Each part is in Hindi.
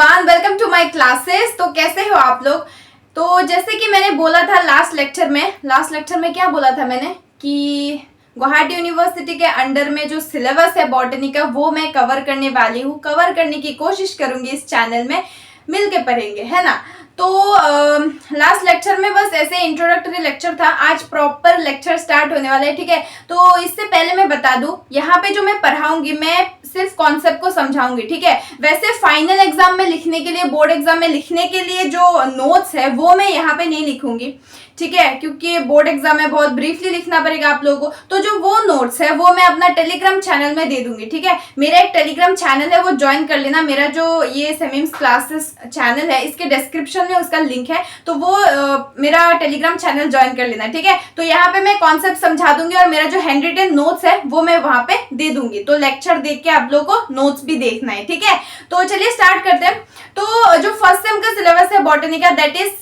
Everyone, welcome to my classes. तो कैसे हो आप लोग। तो जैसे कि मैंने बोला था लास्ट लेक्चर में क्या बोला था मैंने कि गुवाहाटी यूनिवर्सिटी के अंडर में जो सिलेबस है बॉटनी का वो मैं कवर करने वाली हूँ, कवर करने की कोशिश करूंगी इस चैनल में, मिलके पढ़ेंगे, है ना। तो लास्ट लेक्चर में बस ऐसे इंट्रोडक्टरी लेक्चर था, आज प्रॉपर लेक्चर स्टार्ट होने वाला है, ठीक है। तो इससे पहले मैं बता दूं, यहाँ पे जो मैं पढ़ाऊंगी मैं सिर्फ कॉन्सेप्ट को समझाऊंगी, ठीक है। वैसे फाइनल एग्जाम में लिखने के लिए, बोर्ड एग्जाम में लिखने के लिए जो नोट्स है वो मैं यहाँ पे नहीं लिखूंगी, ठीक है, क्योंकि बोर्ड एग्जाम में बहुत ब्रीफली लिखना पड़ेगा आप लोगों को। तो जो वो नोट्स है वो मैं अपना टेलीग्राम चैनल में दे दूंगी, ठीक है। मेरा एक टेलीग्राम चैनल है, वो ज्वाइन कर लेना। मेरा जो ये सेमिम्स क्लासेस चैनल है, इसके डिस्क्रिप्शन में उसका लिंक है, तो वो मेरा टेलीग्राम चैनल ज्वाइन कर लेना, ठीक है। तो यहाँ पे मैं कॉन्सेप्ट समझा दूंगी और मेरा जो हैंड रिटन नोट्स है वो मैं वहां पे दे दूंगी। तो लेक्चर देख के आप लोगों को नोट्स भी देखना है, ठीक है। तो चलिए स्टार्ट करते हैं। तो जो फर्स्ट सेम का सिलेबस है बॉटनी का, that is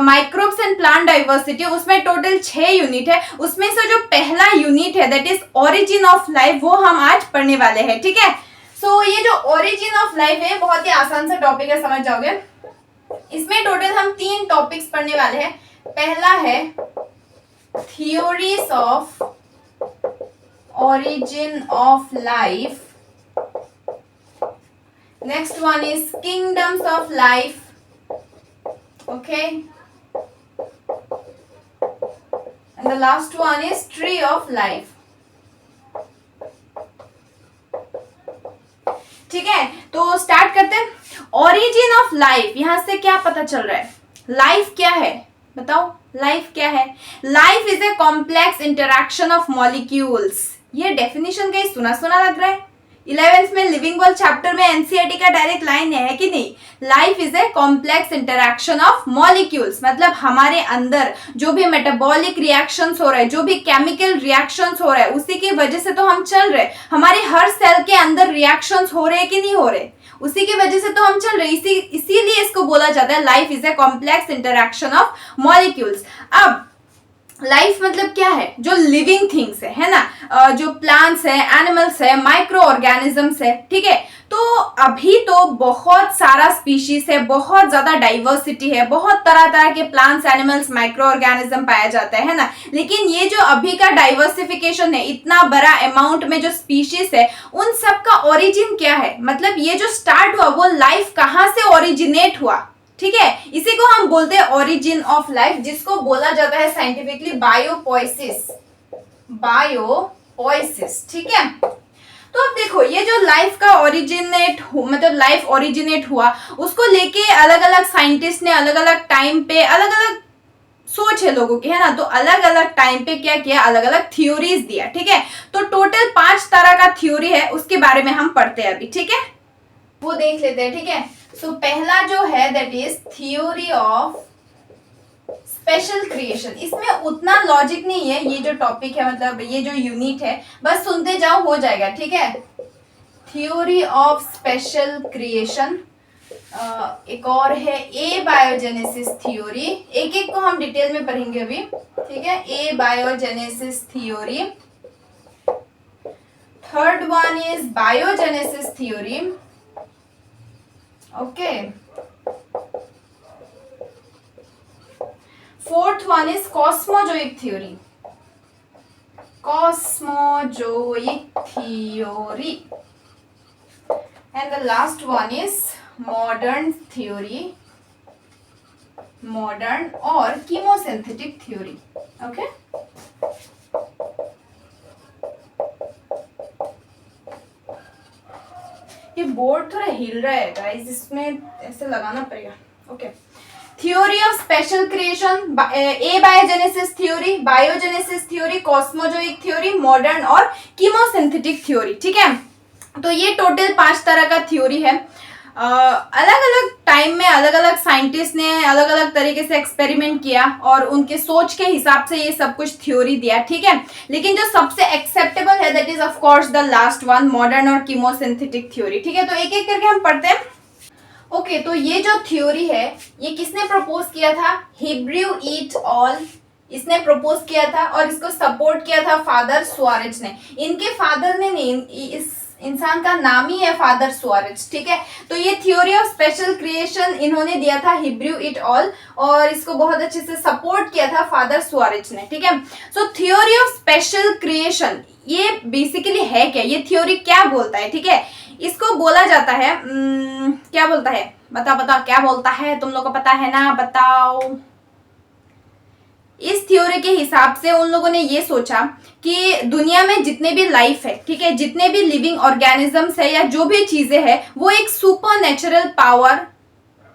microbes and plant diversity, उसमें टोटल 6 यूनिट है। उसमें से जो पहला यूनिट है that is origin of life, वो हम आज पढ़ने वाले हैं, ठीक है। सो ये जो ओरिजिन ऑफ लाइफ है बहुत ही आसान सा टॉपिक है, समझ जाओगे। इसमें टोटल हम 3 टॉपिक्स पढ़ने वाले हैं। पहला है theories of origin of life, next one is kingdoms of life, okay, and the last one is tree of life, ठीक है। तो स्टार्ट करते हैं। ओरिजिन ऑफ लाइफ, यहां से क्या पता चल रहा है, लाइफ क्या है, बताओ लाइफ क्या है। Life is a complex interaction of molecules. ये डेफिनेशन कहीं सुना सुना लग रहा है। 11th में लिविंग वर्ल्ड चैप्टर में एनसीईआरटी का डायरेक्ट लाइन है कि नहीं, life is a complex interaction of molecules. मतलब हमारे अंदर जो भी मेटाबॉलिक रिएक्शंस हो रहे हैं, जो भी केमिकल रिएक्शंस हो रहे हैं, उसी की वजह से तो हम चल रहे। हमारे हर सेल के अंदर रिएक्शंस हो रहे हैं कि नहीं हो रहे, उसी की वजह से तो हम चल रहे। इसीलिए इसको बोला जाता है life is a complex interaction of molecules. अब लाइफ मतलब क्या है, जो लिविंग थिंग्स है ना, जो प्लांट्स है, एनिमल्स है, माइक्रो ऑर्गेनिजम्स है, ठीक है। तो अभी तो बहुत सारा स्पीशीज है, बहुत ज्यादा डाइवर्सिटी है, बहुत तरह तरह के प्लांट्स, एनिमल्स, माइक्रो ऑर्गेनिज्म पाया जाता है ना। लेकिन ये जो अभी का डाइवर्सिफिकेशन है, इतना बड़ा अमाउंट में जो स्पीशीज है, उन सब का ओरिजिन क्या है, मतलब ये जो स्टार्ट हुआ वो लाइफ कहाँ से ओरिजिनेट हुआ, ठीक है। इसी को हम बोलते हैं ओरिजिन ऑफ लाइफ, जिसको बोला जाता है साइंटिफिकली बायोपोइसिस, ठीक है। तो अब देखो, ये जो लाइफ का मतलब लाइफ ओरिजिनेट हुआ, उसको लेके अलग अलग साइंटिस्ट ने अलग अलग टाइम पे अलग अलग सोच है लोगों की, है ना। तो अलग अलग टाइम पे क्या किया, अलग अलग थ्योरीज दिया, ठीक है। तो टोटल 5 तरह का थ्योरी है, उसके बारे में हम पढ़ते हैं अभी, ठीक है। वो देख लेते हैं, ठीक है। सो पहला जो है that is theory of special creation. इसमें उतना लॉजिक नहीं है, ये जो टॉपिक है, मतलब ये जो यूनिट है, बस सुनते जाओ, हो जाएगा, ठीक है। थ्योरी ऑफ स्पेशल क्रिएशन, एक और है ए बायोजेनेसिस थ्योरी। एक एक को हम डिटेल में पढ़ेंगे अभी, ठीक है। Abiogenesis theory, third one is biogenesis theory, okay, fourth one is cosmozoic theory, and the last one is modern theory, modern or chemosynthetic theory, okay। ये बोर्ड थोड़ा हिल रहा है गाइस, इसमें ऐसे लगाना पड़ेगा, okay. Theory of special creation, A biogenesis theory, biogenesis theory, cosmozoic theory, modern और कीमोसिंथेटिक थ्योरी, ठीक है। तो ये टोटल 5 तरह का थ्योरी है। अलग अलग टाइम में अलग अलग साइंटिस्ट ने अलग अलग तरीके से एक्सपेरिमेंट किया और उनके सोच के हिसाब से ये सब कुछ थ्योरी दिया, ठीक है। लेकिन जो सबसे एक्सेप्टेबल है that is of course the last one, modern और कीमोसिंथेटिक थ्योरी, ठीक है। तो एक एक करके हम पढ़ते हैं, ओके। तो ये जो थ्योरी है ये किसने प्रपोज किया था, हिब्रू ईट ऑल, इसने प्रपोज किया था और इसको सपोर्ट किया था फादर सुआरेज ने। इनके फादर ने नहीं, इस इंसान का नाम ही है फादर सुआरेज, ठीक है। तो ये थ्योरी ऑफ स्पेशल क्रिएशन इन्होंने दिया था, हिब्रू इट ऑल, और इसको बहुत अच्छे से सपोर्ट किया था फादर सुआरेज ने, ठीक है। सो थ्योरी ऑफ स्पेशल क्रिएशन ये बेसिकली है क्या, ये थ्योरी क्या बोलता है, ठीक है। इसको बोला जाता है क्या बोलता है, बताओ क्या बोलता है, तुम लोग को पता है ना, बताओ। इस थ्योरी के हिसाब से उन लोगों ने ये सोचा कि दुनिया में जितने भी लाइफ है, ठीक है, जितने भी लिविंग ऑर्गेनिजम्स है या जो भी चीजें है, वो एक सुपर नेचुरल पावर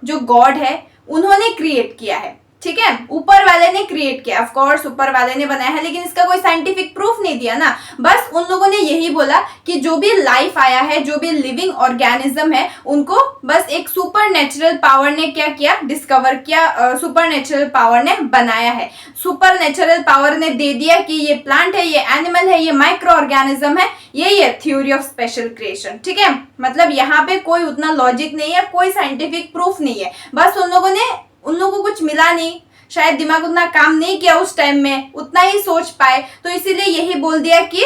जो गॉड है उन्होंने क्रिएट किया है, ठीक है। ऊपर वाले ने क्रिएट किया, ऑफ कोर्स ऊपर वाले ने बनाया है, लेकिन इसका कोई साइंटिफिक प्रूफ नहीं दिया ना। बस उन लोगों ने यही बोला कि जो भी लाइफ आया है, जो भी लिविंग ऑर्गेनिज्म है, उनको बस एक सुपर नेचुरल पावर ने क्या किया, डिस्कवर किया, सुपर नेचुरल पावर ने बनाया है। सुपर नेचुरल पावर ने दे दिया कि ये प्लांट है, ये एनिमल है, ये माइक्रो ऑर्गेनिज्म है। यही है थ्योरी ऑफ स्पेशल क्रिएशन, ठीक है। मतलब यहाँ पे कोई उतना लॉजिक नहीं है, कोई साइंटिफिक प्रूफ नहीं है, बस उन लोगों को कुछ मिला नहीं, शायद दिमाग उतना काम नहीं किया उस टाइम में, उतना ही सोच पाए, तो इसीलिए यही बोल दिया कि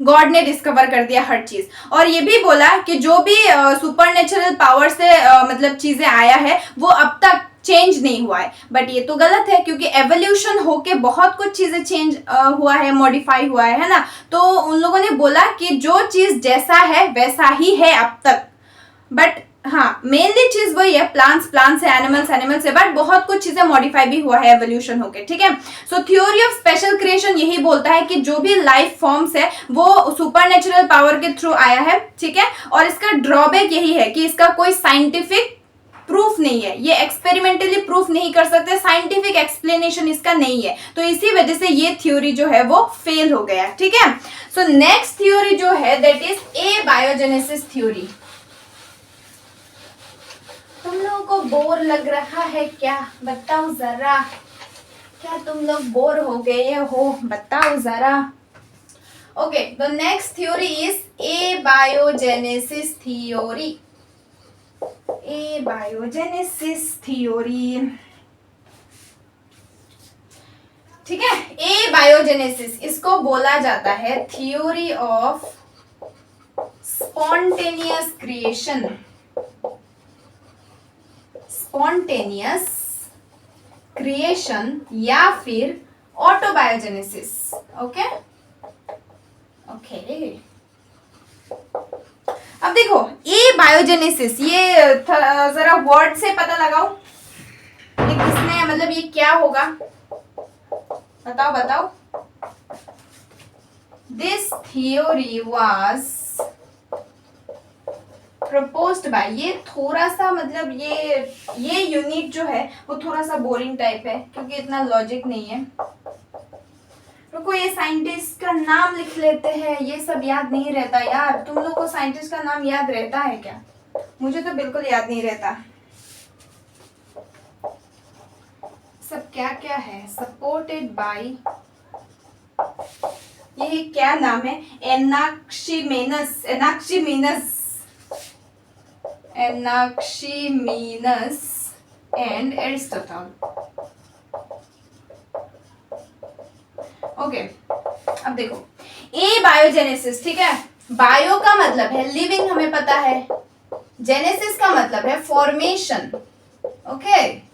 गॉड ने डिस्कवर कर दिया हर चीज। और ये भी बोला कि जो भी सुपर नेचुरल पावर से मतलब चीजें आया है वो अब तक चेंज नहीं हुआ है। बट ये तो गलत है, क्योंकि एवोल्यूशन होके बहुत कुछ चीजें चेंज हुआ है, मॉडिफाई हुआ है ना। तो उन लोगों ने बोला कि जो चीज जैसा है वैसा ही है अब तक, बट हाँ मेनली चीज वही है, प्लांट्स है, एनिमल्स है, बट बहुत कुछ चीजें मॉडिफाई भी हुआ है एवोल्यूशन होके, ठीक है। सो थ्योरी ऑफ स्पेशल क्रिएशन यही बोलता है कि जो भी लाइफ फॉर्म्स है वो सुपर नेचुरल पावर के थ्रू आया है, ठीक है। और इसका ड्रॉबैक यही है कि इसका कोई साइंटिफिक प्रूफ नहीं है, ये एक्सपेरिमेंटली प्रूफ नहीं कर सकते, साइंटिफिक एक्सप्लेनेशन इसका नहीं है, तो इसी वजह से ये थ्योरी जो है वो फेल हो गया, ठीक है। सो नेक्स्ट थ्योरी जो है दैट इज एबायोजेनेसिस थ्योरी। तुम लोगों को बोर लग रहा है क्या, बताओ जरा, क्या तुम लोग बोर हो गए हो, बताओ जरा। Okay, the next theory is abiogenesis theory. Abiogenesis theory, ठीक है। एबायोजेनेसिस इसको बोला जाता है theory of spontaneous creation, spontaneous creation या फिर ऑटोबायोजेनेसिस। ओके ओके, अब देखो एबायोजेनेसिस, ये जरा वर्ड से पता लगाओ, ये किसने, मतलब ये क्या होगा, बताओ। This theory was proposed by, ये थोड़ा सा मतलब ये यूनिट जो है वो थोड़ा सा बोरिंग टाइप है, क्योंकि इतना लॉजिक नहीं है। रुको, ये साइंटिस्ट का नाम लिख लेते हैं, ये सब याद नहीं रहता यार। तुम लोग को साइंटिस्ट का नाम याद रहता है क्या? मुझे तो बिल्कुल याद नहीं रहता। सब क्या क्या है, सपोर्टेड बाय, ये क्या नाम है, एनाक्सिमेनस एंड एरिस्टोटल। ओके, अब देखो ए बायोजेनेसिस, ठीक है। बायो का मतलब है लिविंग, हमें पता है। जेनेसिस का मतलब है फॉर्मेशन, ओके।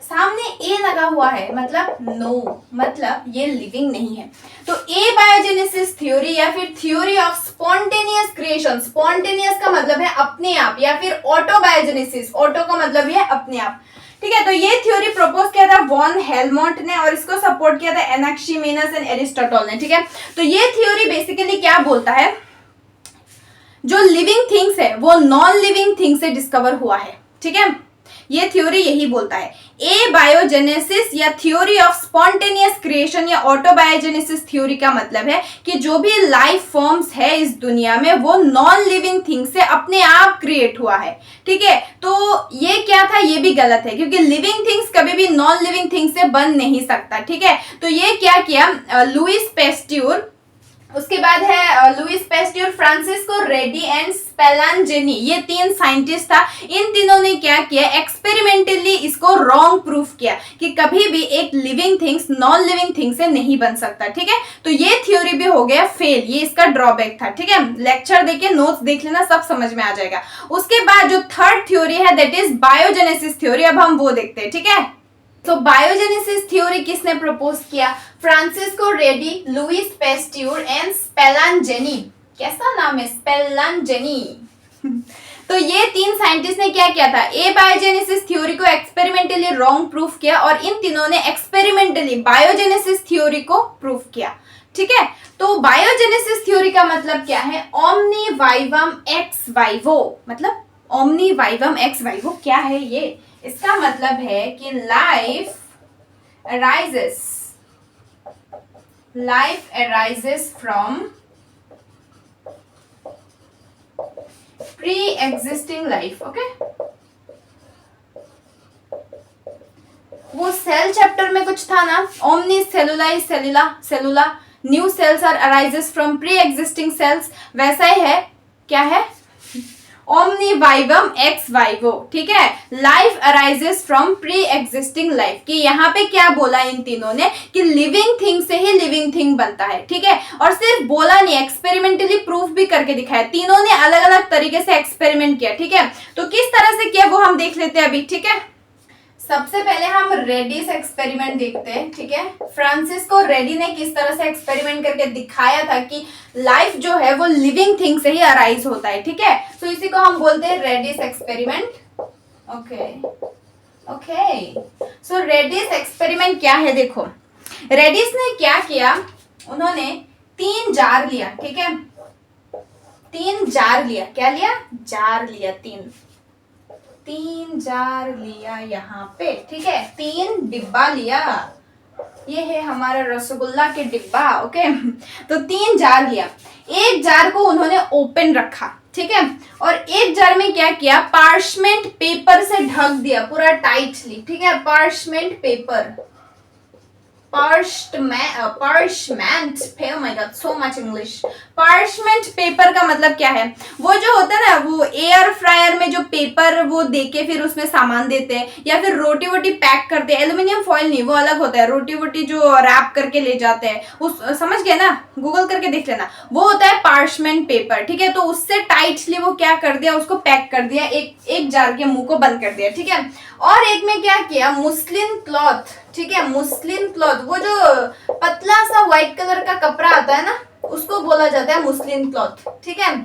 सामने ए लगा हुआ है, मतलब नो, मतलब ये लिविंग नहीं है। तो ए बायोजेनेसिस थ्योरी या फिर theory of spontaneous creation, spontaneous का मतलब है अपने आप, या फिर ऑटोबायोजेनेसिस, ऑटो का मतलब है अपने आप, ठीक है। तो ये थ्योरी प्रपोज किया था वॉन हेलमोंट ने, और इसको सपोर्ट किया था एनाक्सिमेनस एंड एरिस्टोटल ने, ठीक है। तो ये थ्योरी बेसिकली क्या बोलता है, जो लिविंग थिंग्स है वो नॉन लिविंग थिंग से डिस्कवर हुआ है, ठीक है। ये थ्योरी यही बोलता है। ए बायोजेनेसिस या थ्योरी ऑफ स्पॉन्टेनियस क्रिएशन या ऑटोबायोजेनेसिस थ्योरी का मतलब है कि जो भी लाइफ फॉर्म्स है इस दुनिया में वो नॉन लिविंग थिंग से अपने आप क्रिएट हुआ है, ठीक है। तो ये क्या था, ये भी गलत है, क्योंकि लिविंग थिंग्स कभी भी नॉन लिविंग थिंग से बन नहीं सकता, ठीक है। तो ये क्या किया, लुइस पेस्ट्यूर उसके बाद है लुइस पेस्ट्योर, फ्रांसिस्को रेडी एंड स्पेलांजेनी। ये 3 साइंटिस्ट था। इन तीनों ने क्या किया, एक्सपेरिमेंटली इसको रॉन्ग प्रूफ किया कि कभी भी एक living things non living thing से नहीं बन सकता। ठीक है, तो ये थ्योरी भी हो गया फेल, ये इसका ड्रॉबैक था। ठीक है, लेक्चर देखिए, नोट्स देख लेना, सब समझ में आ जाएगा। उसके बाद जो थर्ड थ्योरी है दैट इज बायोजेनेसिस थ्योरी, अब हम वो देखते हैं। ठीक है, तो बायोजेनेसिस थ्योरी किसने प्रपोज किया, फ्रांसिस्को रेडी, लुइस पेस्ट्योर एंड स्पेलांजेनी। कैसा नाम है, स्पेलांजेनी। तो ये 3 साइंटिस्ट ने क्या किया था, ए बायोजेनेसिस थ्योरी को एक्सपेरिमेंटली रॉन्ग प्रूफ किया और इन तीनों ने एक्सपेरिमेंटली बायोजेनेसिस थ्योरी को प्रूफ किया। ठीक है, तो बायोजेनेसिस थ्योरी का मतलब क्या है, ओमनी वाइवम एक्स वाइवो। मतलब ओमनी वाइवम एक्स वाइवो क्या है ये, इसका मतलब है कि life arises from pre existing life. Okay, वो सेल चैप्टर में कुछ था ना, omnis cellulae cellula new cells are arises from pre existing cells, वैसा ही है। क्या है, ओमनी वाइवम एक्स वाइवो। ठीक है, life arises from pre existing life, कि यहाँ पे क्या बोला इन तीनों ने कि लिविंग थिंग से ही लिविंग थिंग बनता है। ठीक है, और सिर्फ बोला नहीं, एक्सपेरिमेंटली प्रूफ भी करके दिखाया। तीनों ने अलग अलग तरीके से एक्सपेरिमेंट किया। ठीक है, तो किस तरह से किया वो हम देख लेते हैं अभी। ठीक है, सबसे पहले हम रेडिस एक्सपेरिमेंट देखते हैं। ठीक है, फ्रांसिस्को रेडी ने किस तरह से एक्सपेरिमेंट करके दिखाया था कि लाइफ जो है वो लिविंग थिंग से ही अराइज होता है। ठीक है, तो इसी को हम बोलते हैं रेडिस एक्सपेरिमेंट। ओके, सो रेडिस एक्सपेरिमेंट क्या है, देखो रेडिस ने क्या किया, उन्होंने 3 जार लिया। ठीक है, 3 जार लिया, क्या लिया, जार लिया, 3 जार लिया यहाँ पे। ठीक है, 3 डिब्बा लिया, ये है हमारा रसगुल्ला के डिब्बा। ओके, तो 3 जार लिया, एक जार को उन्होंने ओपन रखा। ठीक है, और एक जार में क्या किया, पार्चमेंट पेपर से ढक दिया पूरा टाइटली। ठीक है, parchment paper, parchment, oh my god, so much English। parchment paper का मतलब क्या है, वो जो होता है ना, वो एयर फ्रायर में जो पेपर वो देके फिर उसमें सामान देते हैं, या फिर रोटी वोटी पैक करते हैं। एल्यूमिनियम फॉइल नहीं, वो अलग होता है, रोटी वोटी जो रैप करके ले जाते हैं, उस समझ गए ना, गूगल करके देख लेना, वो होता है parchment पेपर। ठीक है, तो उससे टाइटली वो क्या कर दिया, उसको पैक कर दिया, एक जार के मुंह को बंद कर दिया। ठीक है, और एक में क्या किया, मुस्लिन क्लॉथ। ठीक है, मुस्लिन क्लॉथ, वो जो पतला सा व्हाइट कलर का कपड़ा आता है ना, उसको बोला जाता है मुस्लिन क्लॉथ। ठीक है,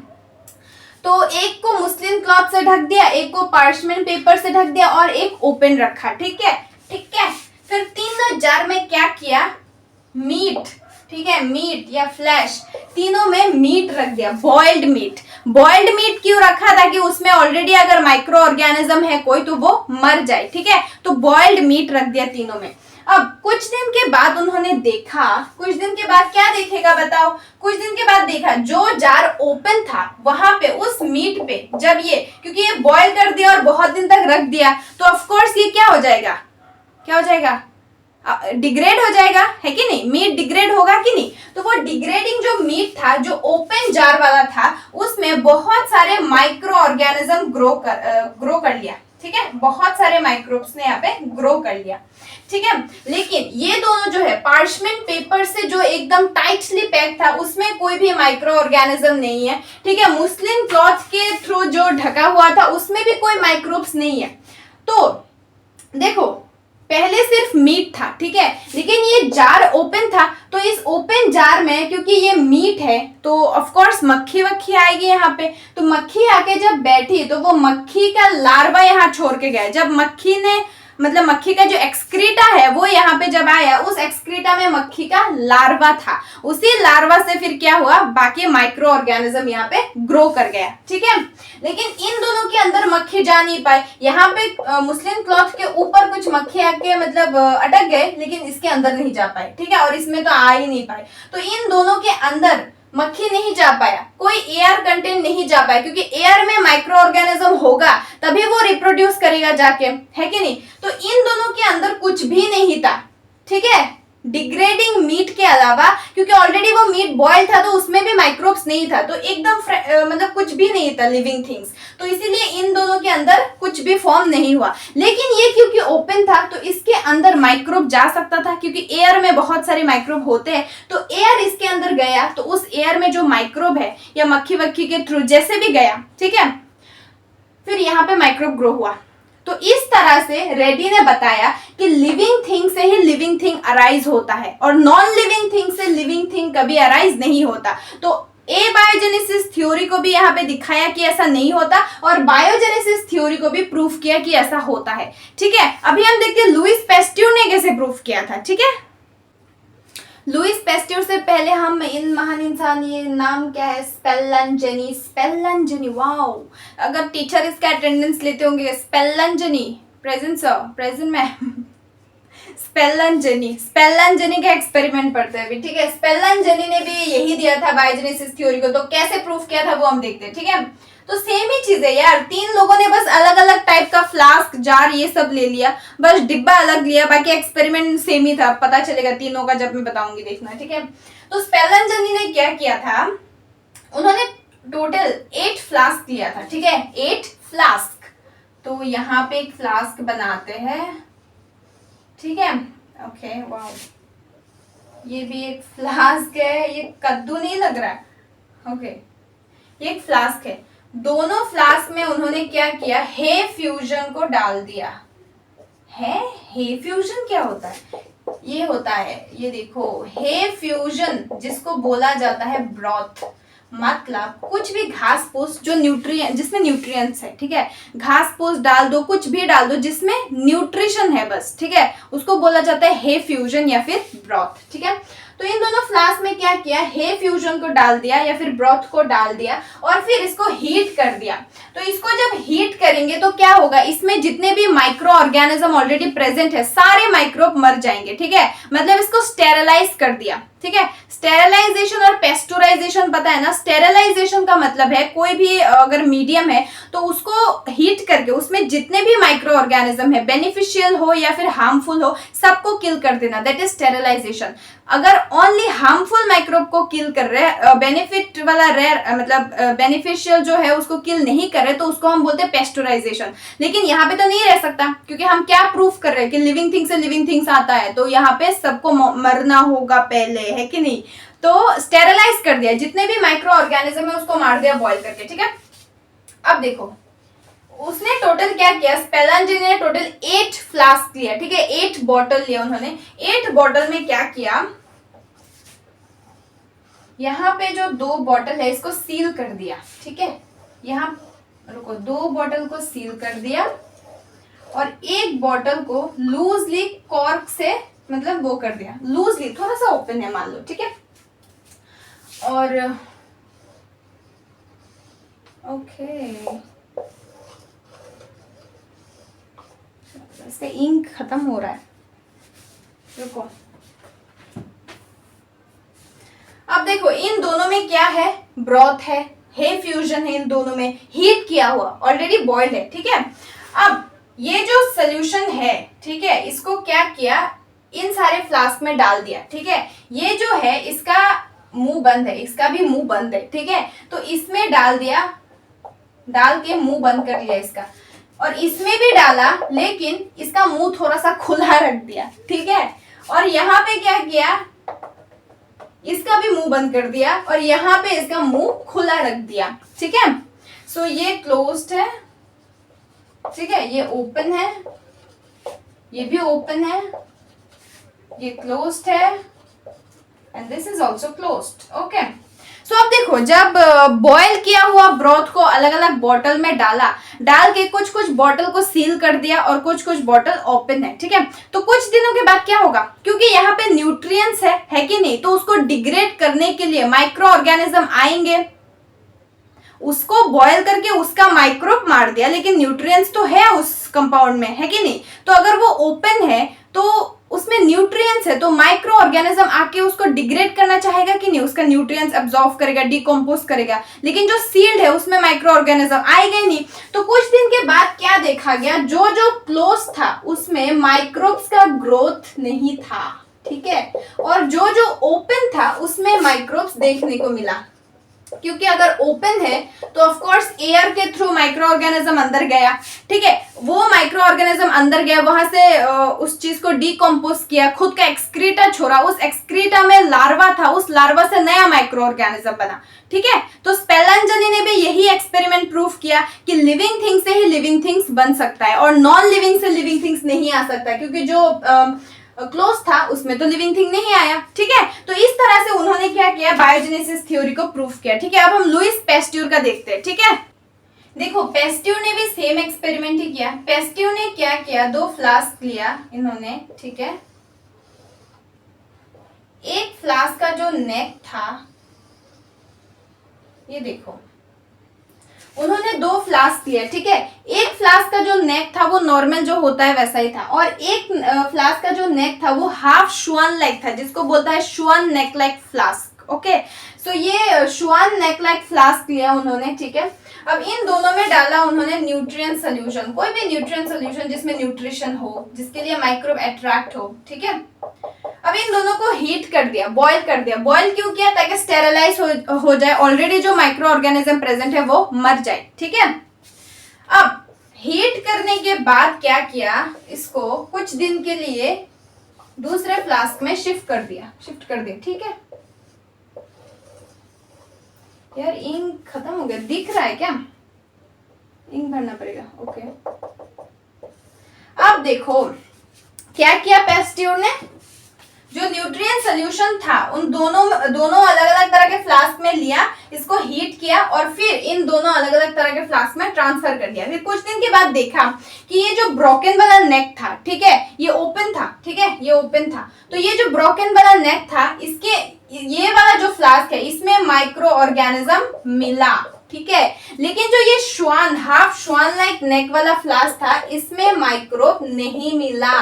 तो एक को मुस्लिन क्लॉथ से ढक दिया, एक को पार्चमेंट पेपर से ढक दिया और एक ओपन रखा। ठीक है, फिर तीनों जार में क्या किया, मीट। ठीक है, मीट या फ्लैश, तीनों में मीट रख दिया, बॉइल्ड मीट। बॉइल्ड मीट क्यों रखा, ताकि उसमें ऑलरेडी अगर माइक्रो ऑर्गेनिज्म है कोई तो वो मर जाए। ठीक है, तो बॉइल्ड मीट रख दिया तीनों में। अब कुछ दिन के बाद उन्होंने देखा, कुछ दिन के बाद क्या देखेगा बताओ, कुछ दिन के बाद देखा जो जार ओपन था वहां पे उस मीट पे, जब ये, क्योंकि ये बॉइल कर दिया और बहुत दिन तक रख दिया, तो ऑफकोर्स ये क्या हो जाएगा, क्या हो जाएगा, डिग्रेड हो जाएगा, है कि नहीं, मीट डिग्रेड होगा कि नहीं। तो वो डिग्रेडिंग जो मीट था, जो ओपन जार वाला था, उसमें बहुत सारे माइक्रो ऑर्गेनिज्म ग्रो कर लिया। ठीक है, बहुत सारे माइक्रोब्स ने यहाँ पे ग्रो कर लिया। ठीक है, लेकिन ये दोनों जो है, पार्चमेंट पेपर से जो एकदम टाइटली पैक था, उसमें कोई भी माइक्रो ऑर्गेनिज्म नहीं है। ठीक है, मुस्लिन क्लॉथ के थ्रू जो ढका हुआ था, उसमें भी कोई माइक्रोब्स नहीं है। तो देखो, पहले सिर्फ मीट था। ठीक है, लेकिन ये जार ओपन था, तो इस ओपन जार में क्योंकि ये मीट है, तो ऑफ कोर्स मक्खी वक्खी आएगी यहाँ पे। तो मक्खी आके जब बैठी, तो वो मक्खी का लार्वा यहाँ छोड़ के गया। जब मक्खी ने, मतलब मक्खी का जो एक्सक्रीटा है वो यहाँ पे जब आया, उस एक्सक्रीटा में मक्खी का लार्वा था, उसी लार्वा से फिर क्या हुआ, बाकी माइक्रो ऑर्गेनिज्म यहाँ पे ग्रो कर गया। ठीक है, लेकिन इन दोनों के अंदर मक्खी जा नहीं पाए। यहाँ पे मुस्लिम क्लॉथ के ऊपर कुछ मक्खी आके मतलब अटक गए, लेकिन इसके अंदर नहीं जा पाए। ठीक है, और इसमें तो आ ही नहीं पाए। तो इन दोनों के अंदर मक्खी नहीं जा पाया, कोई एयर कंटेंट नहीं जा पाया, क्योंकि एयर में माइक्रो ऑर्गेनिज्म होगा तभी वो रिप्रोड्यूस करेगा जाके, है कि नहीं। तो इन दोनों के अंदर कुछ भी नहीं था। ठीक है, डिग्रेडिंग मीट के अलावा, क्योंकि ऑलरेडी वो मीट बॉयल था तो उसमें भी माइक्रोब्स नहीं था, तो एकदम मतलब कुछ भी नहीं था लिविंग थिंग्स, तो इसीलिए इन दोनों के अंदर कुछ भी फॉर्म नहीं हुआ। लेकिन ये क्योंकि ओपन था तो इसके अंदर माइक्रोब जा सकता था, क्योंकि एयर में बहुत सारे माइक्रोब होते हैं, तो एयर इसके अंदर गया तो उस एयर में जो माइक्रोब है या मक्खी वक्खी के थ्रू जैसे भी गया, ठीक है, फिर यहाँ पे माइक्रोब ग्रो हुआ। तो इस तरह से रेड्डी ने बताया कि लिविंग थिंग से ही लिविंग थिंग अराइज होता है और नॉन लिविंग थिंग से लिविंग थिंग कभी अराइज नहीं होता। तो एबायोजेनेसिस थ्योरी को भी यहाँ पे दिखाया कि ऐसा नहीं होता और बायोजेनेसिस थ्योरी को भी प्रूफ किया कि ऐसा होता है। ठीक है, अभी हम देखते हैं लुईस पेस्ट्यूर ने कैसे प्रूफ किया था। ठीक है, लुईस पेस्ट्यूर से पहले हम इन महान इंसान, ये नाम क्या है, स्पेल्लंजेनी, स्पेल्लंजेनी, वाओ, अगर टीचर इसका अटेंडेंस लेते होंगे, स्पेल्लंजेनी, प्रेजेंट सर, प्रेजेंट में स्पेल्लंजेनी, स्पेल्लंजेनी का एक्सपेरिमेंट पढ़ते हैं अभी। ठीक है, स्पेल्लंजेनी ने भी यही दिया था बायोजेनेसिस थ्योरी को, तो कैसे प्रूफ किया था वो हम देखते हैं। ठीक है, तो सेम ही चीज है यार, तीन लोगों ने बस अलग अलग टाइप का फ्लास्क, जार, ये सब ले लिया, बस डिब्बा अलग लिया, बाकी एक्सपेरिमेंट सेम ही था। पता चलेगा तीनों का जब मैं बताऊंगी, देखना। ठीक है, तो स्पेल्लंजेनी ने क्या किया था, उन्होंने टोटल 8 फ्लास्क लिया था। ठीक है, 8 फ्लास्क, तो यहाँ पे एक फ्लास्क बनाते हैं। ठीक है, ओके, वाओ, ये भी एक फ्लास्क है, ये कद्दू नहीं लग रहा है। ओके, ये एक फ्लास्क है, दोनों फ्लास्क में उन्होंने क्या किया, हे फ्यूजन को डाल दिया है। हे फ्यूजन क्या होता है, ये होता है, ये देखो, हे फ्यूजन जिसको बोला जाता है ब्रॉथ, मतलब कुछ भी घास फूस जो न्यूट्रिएंट, जिसमें न्यूट्रिएंट्स है। ठीक है, घास फूस डाल दो, कुछ भी डाल दो जिसमें न्यूट्रिशन है बस। ठीक है, उसको बोला जाता है हे फ्यूजन या फिर ब्रॉथ। ठीक है, तो इन दोनों फ्लास्क में क्या किया, हे फ्यूजन को डाल दिया या फिर ब्रॉथ को डाल दिया और फिर इसको हीट कर दिया। तो इसको जब हीट करेंगे तो क्या होगा, इसमें जितने भी माइक्रो ऑर्गेनिज्म ऑलरेडी प्रेजेंट है सारे माइक्रोब मर जाएंगे। ठीक है, मतलब इसको स्टेरलाइज कर दिया। ठीक है, स्टेरलाइजेशन और पेस्टोराइजेशन पता है ना, स्टेरलाइजेशन का मतलब है कोई भी अगर मीडियम है तो उसको हीट करके उसमें जितने भी माइक्रो ऑर्गेनिज्म है, बेनिफिशियल हो या फिर हार्मफुल हो, सबको किल कर देना, दैट इज स्टेरलाइजेशन। अगर ओनली हार्मफुल माइक्रोब को किल कर रहे, बेनिफिट वाला रेयर, मतलब बेनिफिशियल जो है उसको किल नहीं कर रहे, तो उसको हम बोलते हैं पेस्टोराइजेशन। लेकिन यहाँ पे तो नहीं रह सकता, क्योंकि हम क्या प्रूफ कर रहे हैं कि लिविंग थिंग से लिविंग थिंग्स आता है, तो यहाँ पे सबको मरना होगा पहले, है कि नहीं। तो स्टेरलाइज कर दिया, जितने भी माइक्रो ऑर्गेनिज्म है उसको मार दिया बॉइल करके। ठीक है, अब देखो उसने टोटल क्या किया, स्पेल्लंजेनी ने टोटल 8 फ्लास्क लिया। ठीक है, 8 बॉटल लिया उन्होंने। 8 बॉटल में क्या किया, यहाँ पे जो 2 बॉटल है इसको सील कर दिया। ठीक है, यहाँ रुको, 2 बॉटल को सील कर दिया और एक बॉटल को लूजली कॉर्क से, मतलब वो कर दिया, लूजली, थोड़ा सा ओपन है मान लो। ठीक है, और ओके, इसका इंक खत्म हो रहा है, रुको। अब देखो इन दोनों में क्या है, ब्रॉथ है, हे फ्यूजन है, इन दोनों में हीट किया हुआ, ऑलरेडी बॉइल्ड है। ठीक है, अब ये जो सोल्यूशन है, ठीक है, इसको क्या किया, इन सारे फ्लास्क में डाल दिया। ठीक है, ये जो है इसका मुंह बंद है, इसका भी मुंह बंद है। ठीक है, तो इसमें डाल दिया, डाल के मुंह बंद कर लिया इसका, और इसमें भी डाला लेकिन इसका मुंह थोड़ा सा खुला रख दिया। ठीक है, और यहाँ पे क्या किया, इसका भी मुंह बंद कर दिया और यहाँ पे इसका मुंह खुला रख दिया। ठीक है, सो ये क्लोज्ड है। ठीक है, ये ओपन है, ये भी ओपन है, ये क्लोज्ड है and this is also closed. Okay, so अब देखो, जब बॉयल किया हुआ ब्रॉथ को अलग अलग बॉटल में डाला, डाल के कुछ कुछ बॉटल को सील कर दिया और कुछ कुछ बॉटल ओपन है। ठीक है, तो कुछ दिनों के बाद क्या होगा, क्योंकि यहाँ पे न्यूट्रिएंट्स है कि नहीं, तो उसको डिग्रेड करने के लिए माइक्रो ऑर्गेनिज्म आएंगे, उसको बॉयल करके उसका माइक्रोब मार दिया, लेकिन न्यूट्रिएंट्स तो है उस कंपाउंड में, है कि नहीं। तो अगर वो ओपन है तो उसमें न्यूट्रिएंट्स है, तो माइक्रो ऑर्गेनिज्म आके उसको डिग्रेड करना चाहेगा कि नहीं, उसका न्यूट्रिएंट्स अब्सॉर्ब करेगा, डिकम्पोज करेगा। लेकिन जो सील्ड है उसमें माइक्रो ऑर्गेनिज्म आएगा ही नहीं। तो कुछ दिन के बाद क्या देखा गया, जो जो क्लोज था उसमें माइक्रोब्स का ग्रोथ नहीं था। ठीक है। और जो जो ओपन था उसमें माइक्रोब्स देखने को मिला, क्योंकि अगर ओपन है तो ऑफ कोर्स एयर के थ्रू माइक्रो ऑर्गेनिज्म अंदर गया, ठीक है। वो माइक्रो ऑर्गेनिज्म अंदर गया, वहां से उस चीज को डिकम्पोज किया, खुद का एक्सक्रीटा छोड़ा, उस एक्सक्रीटा में लार्वा था, उस लार्वा से नया माइक्रो ऑर्गेनिज्म बना, ठीक है। तो स्पेलांजनी ने भी यही एक्सपेरिमेंट प्रूफ किया कि लिविंग थिंग से ही लिविंग थिंग्स बन सकता है और नॉन लिविंग से लिविंग थिंग्स नहीं आ सकता, क्योंकि जो क्लोज था उसमें तो लिविंग थिंग नहीं आया, ठीक है। तो इस तरह से उन्होंने क्या किया, बायोजेनेसिस थ्योरी को प्रूफ किया, ठीक है। अब हम लुईस पेस्ट्यूर का देखते हैं, ठीक है। देखो पेस्ट्यूर ने भी सेम एक्सपेरिमेंट ही किया। पेस्ट्यूर ने क्या किया, 2 फ्लास्क लिया इन्होंने, ठीक है। एक फ्लास्क का जो नेक था, ये देखो उन्होंने 2 फ्लास्क लिए, ठीक है। एक फ्लास्क का जो नेक था वो नॉर्मल जो होता है वैसा ही था, और एक फ्लास्क का जो नेक था वो हाफ शुआन लाइक था, जिसको बोलता है शुआन नेक लाइक फ्लास्क, ओके। सो ये शुआन नेक लाइक फ्लास्क लिया उन्होंने, ठीक है। अब इन दोनों में डाला उन्होंने न्यूट्रिएंट सोल्यूशन, कोई भी न्यूट्रिएंट सोल्यूशन जिसमें न्यूट्रिशन हो, जिसके लिए माइक्रोब अट्रैक्ट हो, ठीक है। अब इन दोनों को हीट कर दिया, बॉईल कर दिया। बॉईल क्यों किया, ताकि स्टेरलाइज हो जाए, ऑलरेडी जो माइक्रो ऑर्गेनिज्म प्रेजेंट है वो मर जाए, ठीक है। अब हीट करने के बाद क्या किया, इसको कुछ दिन के लिए दूसरे फ्लास्क में शिफ्ट कर दिया, ठीक है। यार इंक खत्म हो गया, दिख रहा है क्या, इंक भरना पड़ेगा, ओके। अब देखो क्या किया पेस्ट्यूर ने, जो न्यूट्रिएंट सोल्यूशन था उन दोनों अलग अलग तरह के फ्लास्क में लिया, इसको हीट किया और फिर इन दोनों अलग अलग तरह के फ्लास्क में ट्रांसफर कर दिया। फिर कुछ दिन के बाद देखा कि ये जो ब्रोकन वाला नेक था, ठीक है, ये ओपन था, ठीक है, ये ओपन था। तो ये जो ब्रोकन वाला नेक था, इसके ये वाला जो फ्लास्क है इसमें माइक्रो ऑर्गेनिज्म मिला, ठीक है। लेकिन जो ये श्वान हाफ श्वान लाइक नेक वाला फ्लास्क था, इसमें माइक्रोब नहीं मिला,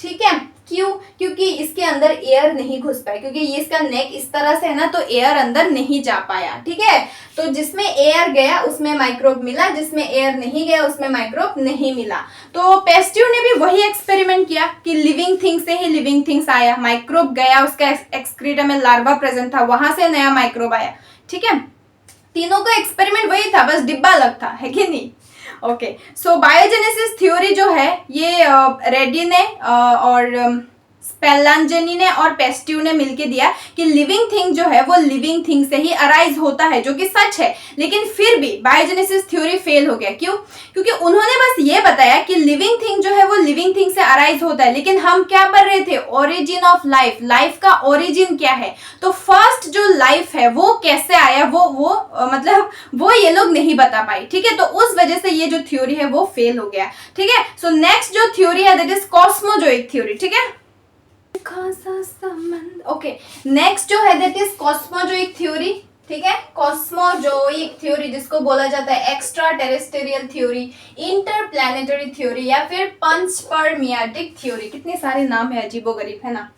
ठीक है। क्यों, क्योंकि इसके अंदर एयर नहीं घुस पाया, क्योंकि ये इसका नेक इस तरह से है ना, तो एयर अंदर नहीं जा पाया, ठीक है। तो जिसमें एयर गया उसमें माइक्रोब मिला, जिसमें एयर नहीं गया उसमें माइक्रोब नहीं मिला। तो पेस्ट्यूर ने भी वही एक्सपेरिमेंट किया कि लिविंग थिंग से ही लिविंग थिंग्स आया, माइक्रोब गया, उसका एक्सक्रीटा में लार्वा प्रेजेंट था, वहां से नया माइक्रोब आया, ठीक है। तीनों का एक्सपेरिमेंट वही था, बस डिब्बा अलग था, है कि नहीं। ओके, सो बायोजेनेसिस थ्योरी जो है ये रेड्डी ने और स्पेलांजनी ने और पेस्ट्यूर ने मिलके दिया कि लिविंग थिंग जो है वो लिविंग थिंग से ही अराइज होता है, जो कि सच है। लेकिन फिर भी बायोजेनेसिस थ्योरी फेल हो गया, क्यों, क्योंकि उन्होंने बस ये बताया कि लिविंग थिंग जो है वो लिविंग थिंग से अराइज होता है, लेकिन हम क्या पढ़ रहे थे, ओरिजिन ऑफ लाइफ, लाइफ का ओरिजिन क्या है। तो फर्स्ट जो लाइफ है वो कैसे आया, मतलब वो ये लोग नहीं बता पाए, ठीक है। तो उस वजह से ये जो थ्योरी है वो फेल हो गया, ठीक है। सो नेक्स्ट जो थ्योरी है दैट इज कॉस्मोजोइक थ्योरी, ठीक है। ओके, नेक्स्ट जो है दैट इज कॉस्मोजोइक थ्योरी, ठीक है। कॉस्मोजोइक थ्योरी जिसको बोला जाता है extra terrestrial theory, interplanetary theory या फिर पंचपर्मियाटिक थ्योरी, कितने सारे नाम है, अजीबोगरीब है ना।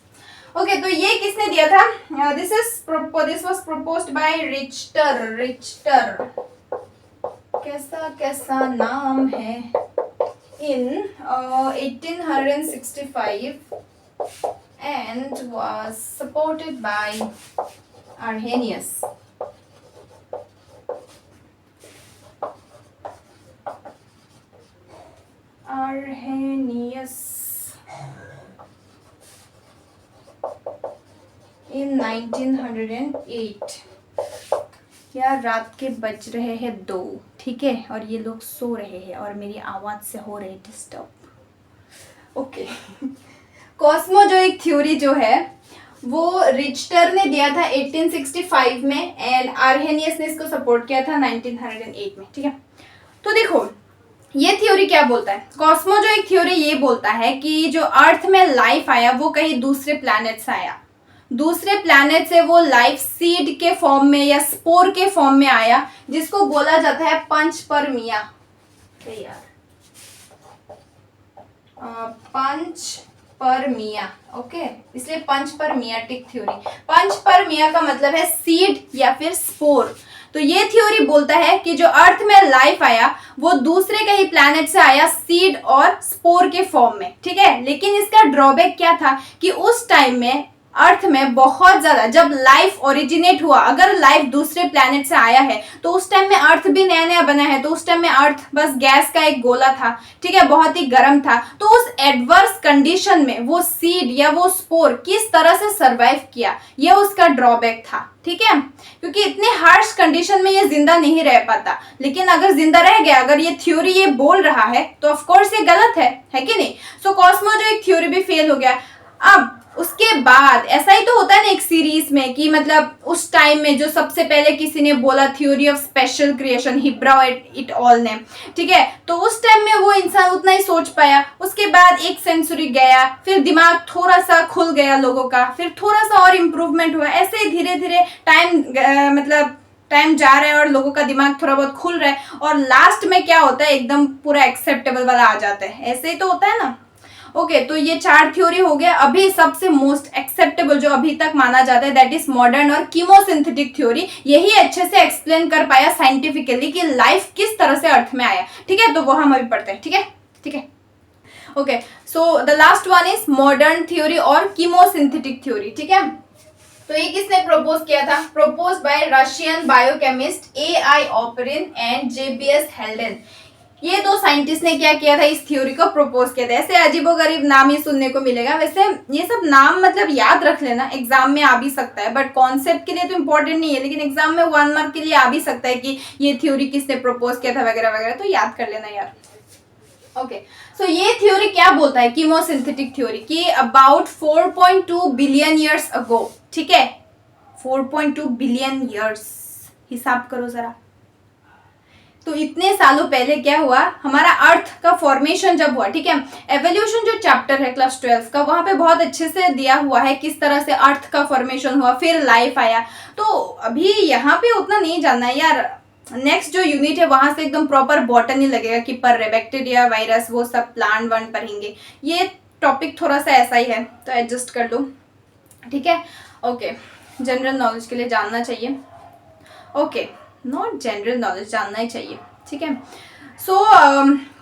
ओके, तो ये किसने दिया था, दिस वाज प्रपोज्ड बाय रिच्टर, कैसा नाम है, इन 1865 and was supported by Arrhenius. In 1908। यार रात के बज रहे हैं 2, ठीक है, और ये लोग सो रहे हैं और मेरी आवाज से हो रहे डिस्टर्ब, ओके। कॉस्मोजोइक थ्योरी जो है वो रिच्टर ने दिया था 1865 में एंड आर्हेनियस ने इसको सपोर्ट किया था 1908 में, ठीक है। तो देखो ये थ्योरी क्या बोलता है, कॉस्मोजोइक थ्योरी ये बोलता है कि जो अर्थ में लाइफ आया वो कहीं दूसरे प्लैनेट से आया, दूसरे प्लैनेट से वो लाइफ सीड के फॉर्म में या स्पोर के फॉर्म में आया, जिसको बोला जाता है पंचपर्मिया, पंचपर्मिया, ओके। इसलिए पंचपर्मियाटिक थ्योरी, पंचपर्मिया का मतलब है सीड या फिर स्पोर। तो ये थ्योरी बोलता है कि जो अर्थ में लाइफ आया वो दूसरे कहीं प्लैनेट से आया सीड और स्पोर के फॉर्म में, ठीक है। लेकिन इसका ड्रॉबैक क्या था कि उस टाइम में अर्थ में बहुत ज्यादा, जब लाइफ ओरिजिनेट हुआ, अगर लाइफ दूसरे प्लैनेट से आया है तो उस टाइम में अर्थ भी नया नया बना है, तो उस टाइम में अर्थ बस गैस का एक गोला था, ठीक है, बहुत ही गर्म था। तो उस एडवर्स कंडीशन में वो सीड या वो स्पोर किस तरह से सरवाइव किया, ये उसका ड्रॉबैक था, ठीक है, क्योंकि इतने हार्श कंडीशन में ये जिंदा नहीं रह पाता। लेकिन अगर जिंदा रह गया, अगर ये थ्योरी ये बोल रहा है तो ऑफ कोर्स ये गलत है कि नहीं। सो कॉस्मोजोइक थ्योरी भी फेल हो गया। अब उसके बाद ऐसा ही तो होता है ना एक सीरीज में कि मतलब उस टाइम में जो सबसे पहले किसी ने बोला theory of special creation, Hebrew it all ने, ठीक है, तो उस टाइम में वो इंसान उतना ही सोच पाया। उसके बाद एक सेंचुरी गया, फिर दिमाग थोड़ा सा खुल गया लोगों का, फिर थोड़ा सा और इम्प्रूवमेंट हुआ, ऐसे ही धीरे धीरे टाइम जा रहा है और लोगों का दिमाग थोड़ा बहुत खुल रहा है, और लास्ट में क्या होता है एकदम पूरा एक्सेप्टेबल वाला आ जाता है। ऐसे ही तो होता है ना। ओके, तो ये 4 थ्योरी हो गया। अभी सबसे मोस्ट एक्सेप्टेबल जो अभी तक माना जाता है दैट इज मॉडर्न और कीमोसिंथेटिक थ्योरी। यही अच्छे से एक्सप्लेन कर पाया साइंटिफिकली कि लाइफ किस तरह से अर्थ में आया, ठीक है, तो वो हम अभी पढ़ते हैं, ठीक है। Okay, so the last one is modern theory और कीमोसिंथेटिक थ्योरी, ठीक है। तो ये किसने प्रपोज किया था? Propose by Russian biochemist AI Oparin and JBS Haldane. ये दो साइंटिस्ट ने क्या किया था, इस थ्योरी को प्रपोज किया था। ऐसे अजीबोगरीब नाम ही सुनने को मिलेगा। वैसे ये सब नाम मतलब याद रख लेना, एग्जाम में आ भी सकता है, बट कॉन्सेप्ट के लिए तो इंपॉर्टेंट नहीं है, लेकिन एग्जाम में 1 मार्क के लिए आ भी सकता है कि ये थ्योरी किसने प्रपोज किया था वगैरह वगैरह, तो याद कर लेना यार। ओके, सो ये थ्योरी क्या बोलता है, कीमोसिंथेटिक थ्योरी, कि अबाउट 4.2 बिलियन ईयर्स अगो, ठीक है, 4.2 बिलियन ईयर्स, हिसाब करो जरा। तो इतने सालों पहले क्या हुआ, हमारा अर्थ का फॉर्मेशन जब हुआ, ठीक है, एवोल्यूशन जो चैप्टर है क्लास 12 का, वहां पे बहुत अच्छे से दिया हुआ है किस तरह से अर्थ का फॉर्मेशन हुआ, फिर लाइफ आया। तो अभी यहाँ पे उतना नहीं जानना है यार, नेक्स्ट जो यूनिट है वहां से एकदम प्रॉपर बॉटनी लगेगा कि पढ़ रहे, बैक्टीरिया वायरस वो सब प्लांट वन पढ़ेंगे। ये टॉपिक थोड़ा सा ऐसा ही है, तो एडजस्ट कर लो, ठीक है। ओके, जनरल नॉलेज के लिए जानना चाहिए, ओके, नॉट जनरल नॉलेज, जानना ही चाहिए, ठीक है। सो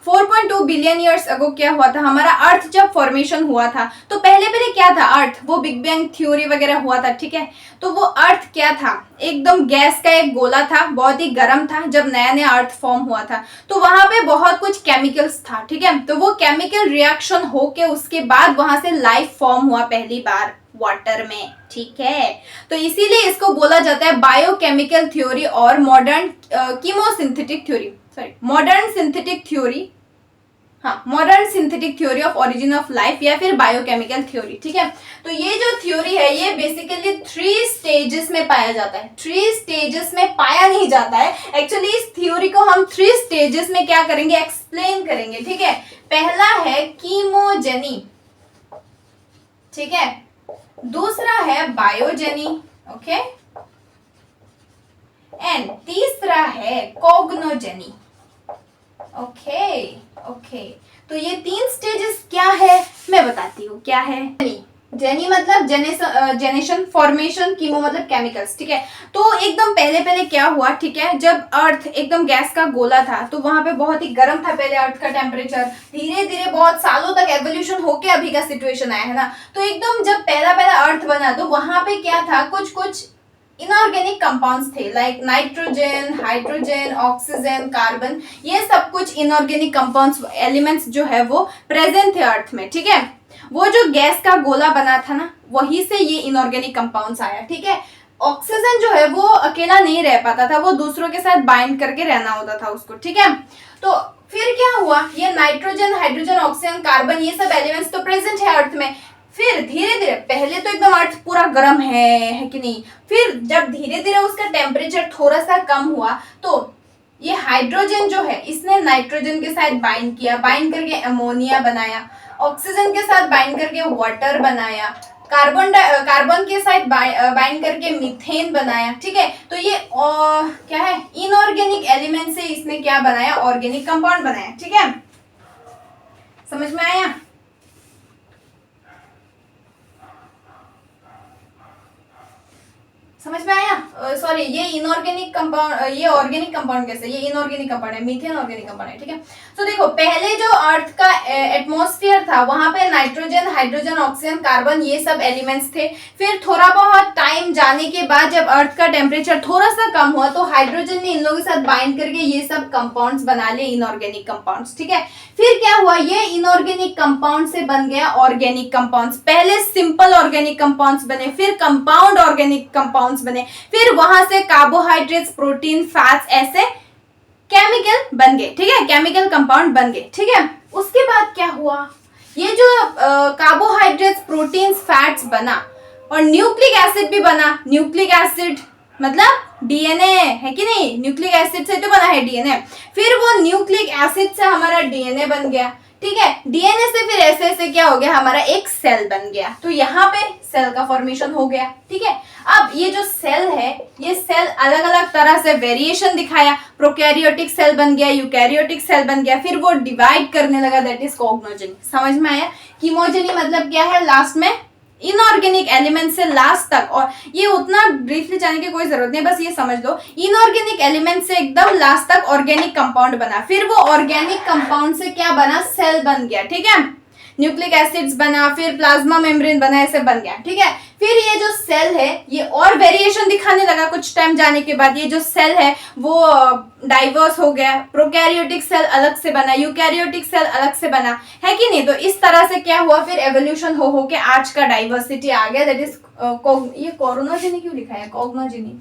4.2 बिलियन ईयर्स अगो क्या हुआ था, हमारा अर्थ जब फॉर्मेशन हुआ था, तो पहले क्या था अर्थ, वो बिग बैंग थ्योरी वगैरह हुआ था, ठीक है। तो वो अर्थ क्या था, एकदम गैस का एक गोला था, बहुत ही गर्म था जब नया नया अर्थ फॉर्म हुआ था। तो वहां पे बहुत कुछ केमिकल्स था, ठीक है, तो वो केमिकल रिएक्शन होके उसके बाद वहां से लाइफ फॉर्म हुआ पहली बार वाटर में, ठीक है। तो इसीलिए इसको बोला जाता है बायोकेमिकल थ्योरी और modern chemosynthetic theory, sorry modern synthetic theory, हाँ, modern synthetic theory of origin of life या फिर बायोकेमिकल थ्योरी, ठीक है। तो ये जो थ्योरी है ये बेसिकली 3 स्टेजेस में पाया जाता है, 3 स्टेजेस में पाया नहीं जाता है एक्चुअली। इस थ्योरी को हम 3 स्टेजेस में क्या करेंगे, एक्सप्लेन करेंगे, ठीक है। पहला है कीमोजेनी, ठीक है, दूसरा है बायोजेनी, ओके, एंड तीसरा है कॉग्नोजेनी, ओके। तो ये 3 स्टेजेस क्या है मैं बताती हूँ क्या है। जेनी मतलब जेनेशन, फॉर्मेशन, कीमो मतलब केमिकल्स, ठीक है। तो एकदम पहले क्या हुआ, ठीक है, जब अर्थ एकदम गैस का गोला था तो वहां पे बहुत ही गर्म था पहले अर्थ का टेम्परेचर, धीरे धीरे बहुत सालों तक एवोल्यूशन होके अभी का सिचुएशन आया है ना। तो एकदम जब पहला अर्थ बना तो वहां पे क्या था, कुछ इनऑर्गेनिक कंपाउंड्स थे, like nitrogen, hydrogen, oxygen, carbon, ये सब कुछ इनऑर्गेनिक कंपाउंड्स, एलिमेंट्स जो है वो प्रेजेंट थे अर्थ में, ठीक है। वो जो गैस का गोला बना था ना, वहीं से ये इनऑर्गेनिक कंपाउंड्स आया, ठीक है। ऑक्सीजन जो है वो अकेला नहीं रह पाता था, वो दूसरों के साथ बाइंड करके रहना होता था उसको, ठीक है। तो फिर क्या हुआ, ये नाइट्रोजन, हाइड्रोजन, ऑक्सीजन, कार्बन, ये सब एलिमेंट्स तो प्रेजेंट है अर्थ में। फिर धीरे धीरे, पहले तो एकदम अर्थ पूरा गर्म है कि नहीं, फिर जब धीरे धीरे उसका टेम्परेचर थोड़ा सा कम हुआ तो ये हाइड्रोजन जो है इसने नाइट्रोजन के साथ बाइंड किया, बाइंड करके अमोनिया बनाया, ऑक्सीजन के साथ बाइंड करके वाटर बनाया, कार्बन के साथ बाइंड करके मीथेन बनाया, ठीक है। तो ये क्या है, इनऑर्गेनिक एलिमेंट से इसने क्या बनाया, ऑर्गेनिक कंपाउंड बनाया, ठीक है। समझ में आया? समझ में आया? सॉरी, ये इनऑर्गेनिक कंपाउंड, ये ऑर्गेनिक कंपाउंड कैसे, ये इनऑर्गेनिक कंपाउंड है, मीथेन ऑर्गेनिक कंपाउंड है, ठीक है। तो देखो, पहले जो अर्थ का एटमॉस्फेयर था वहां पे नाइट्रोजन, हाइड्रोजन, ऑक्सीजन, कार्बन, ये सब एलिमेंट्स थे। फिर थोड़ा बहुत टाइम जाने के बाद जब अर्थ का टेम्परेचर थोड़ा सा कम हुआ तो हाइड्रोजन ने इन लोगों के साथ बाइंड करके ये सब कंपाउंड्स बना लिए, इनऑर्गेनिक कंपाउंड्स, ठीक है। फिर क्या हुआ, ये इनऑर्गेनिक कंपाउंड से बन गया ऑर्गेनिक कंपाउंड्स। पहले सिंपल ऑर्गेनिक कंपाउंड्स बने, फिर कंपाउंड ऑर्गेनिक कंपाउंड्स बने, फिर वहां से कार्बोहाइड्रेट्स, प्रोटीन, फैट्स, ऐसे केमिकल बन गए, ठीक है, केमिकल कंपाउंड बन गए, ठीक है। उसके बाद क्या हुआ, ये जो कार्बोहाइड्रेट्स, प्रोटीन्स, फैट्स बना और न्यूक्लिक एसिड भी बना। न्यूक्लिक एसिड मतलब डीएनए है कि नहीं, न्यूक्लिक एसिड से तो बना है डीएनए। फिर वो न्यूक्लिक एसिड से हमारा डीएनए बन गया, ठीक है। डीएनए से फिर ऐसे ऐसे क्या हो गया, हमारा एक सेल बन गया। तो यहाँ पे सेल का फॉर्मेशन हो गया, ठीक है। अब ये जो सेल है, ये सेल अलग अलग तरह से वेरिएशन दिखाया। प्रोकैरियोटिक सेल बन गया, यूकैरियोटिक सेल बन गया, फिर वो डिवाइड करने लगा, दैट इज कॉग्नोजेनी। समझ में आया? कीमोजेनी मतलब क्या है, लास्ट में इनऑर्गेनिक एलिमेंट से लास्ट तक, और ये उतना ब्रीफली जाने की कोई जरूरत नहीं, बस ये समझ लो इनऑर्गेनिक एलिमेंट से एकदम लास्ट तक ऑर्गेनिक कंपाउंड बना। फिर वो ऑर्गेनिक कंपाउंड से क्या बना, सेल बन गया, ठीक है। न्यूक्लिक एसिड्स बना, फिर प्लाज्मा मेम्ब्रेन बना, ऐसे बन गया, ठीक है। फिर ये जो सेल है ये और वेरिएशन दिखाने लगा कुछ टाइम जाने के बाद। ये जो सेल है वो डाइवर्स हो गया, प्रोकैरियोटिक सेल अलग से बना, यूकैरियोटिक सेल अलग से बना, है कि नहीं। तो इस तरह से क्या हुआ, फिर एवोल्यूशन हो के आज का डाइवर्सिटी आ गया, दैट इज ये कॉग्नोजेनी क्यों लिखा है, कॉग्नोजेनी,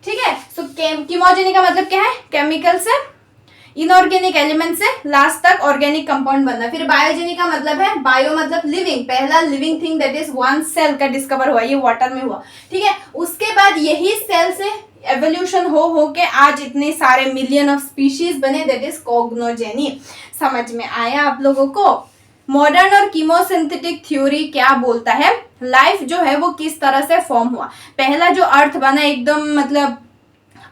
ठीक है। सो कीमोजेनी का मतलब क्या है, केमिकल से, इनऑर्गेनिक एलिमेंट से लास्ट तक ऑर्गेनिक कंपाउंड बनना। फिर बायोजेनी का मतलब है, बायो मतलब लिविंग, पहला living thing that is one cell का डिस्कवर हुआ, ये वाटर में हुआ, ठीक है। उसके बाद यही सेल से एवोल्यूशन हो के आज इतने सारे मिलियन ऑफ स्पीशीज बने, दैट इज कॉग्नोजेनी। समझ में आया आप लोगों को? मॉडर्न और कीमोसिंथेटिक थ्योरी क्या बोलता है, लाइफ जो है वो किस तरह से फॉर्म हुआ। पहला जो अर्थ बना एकदम मतलब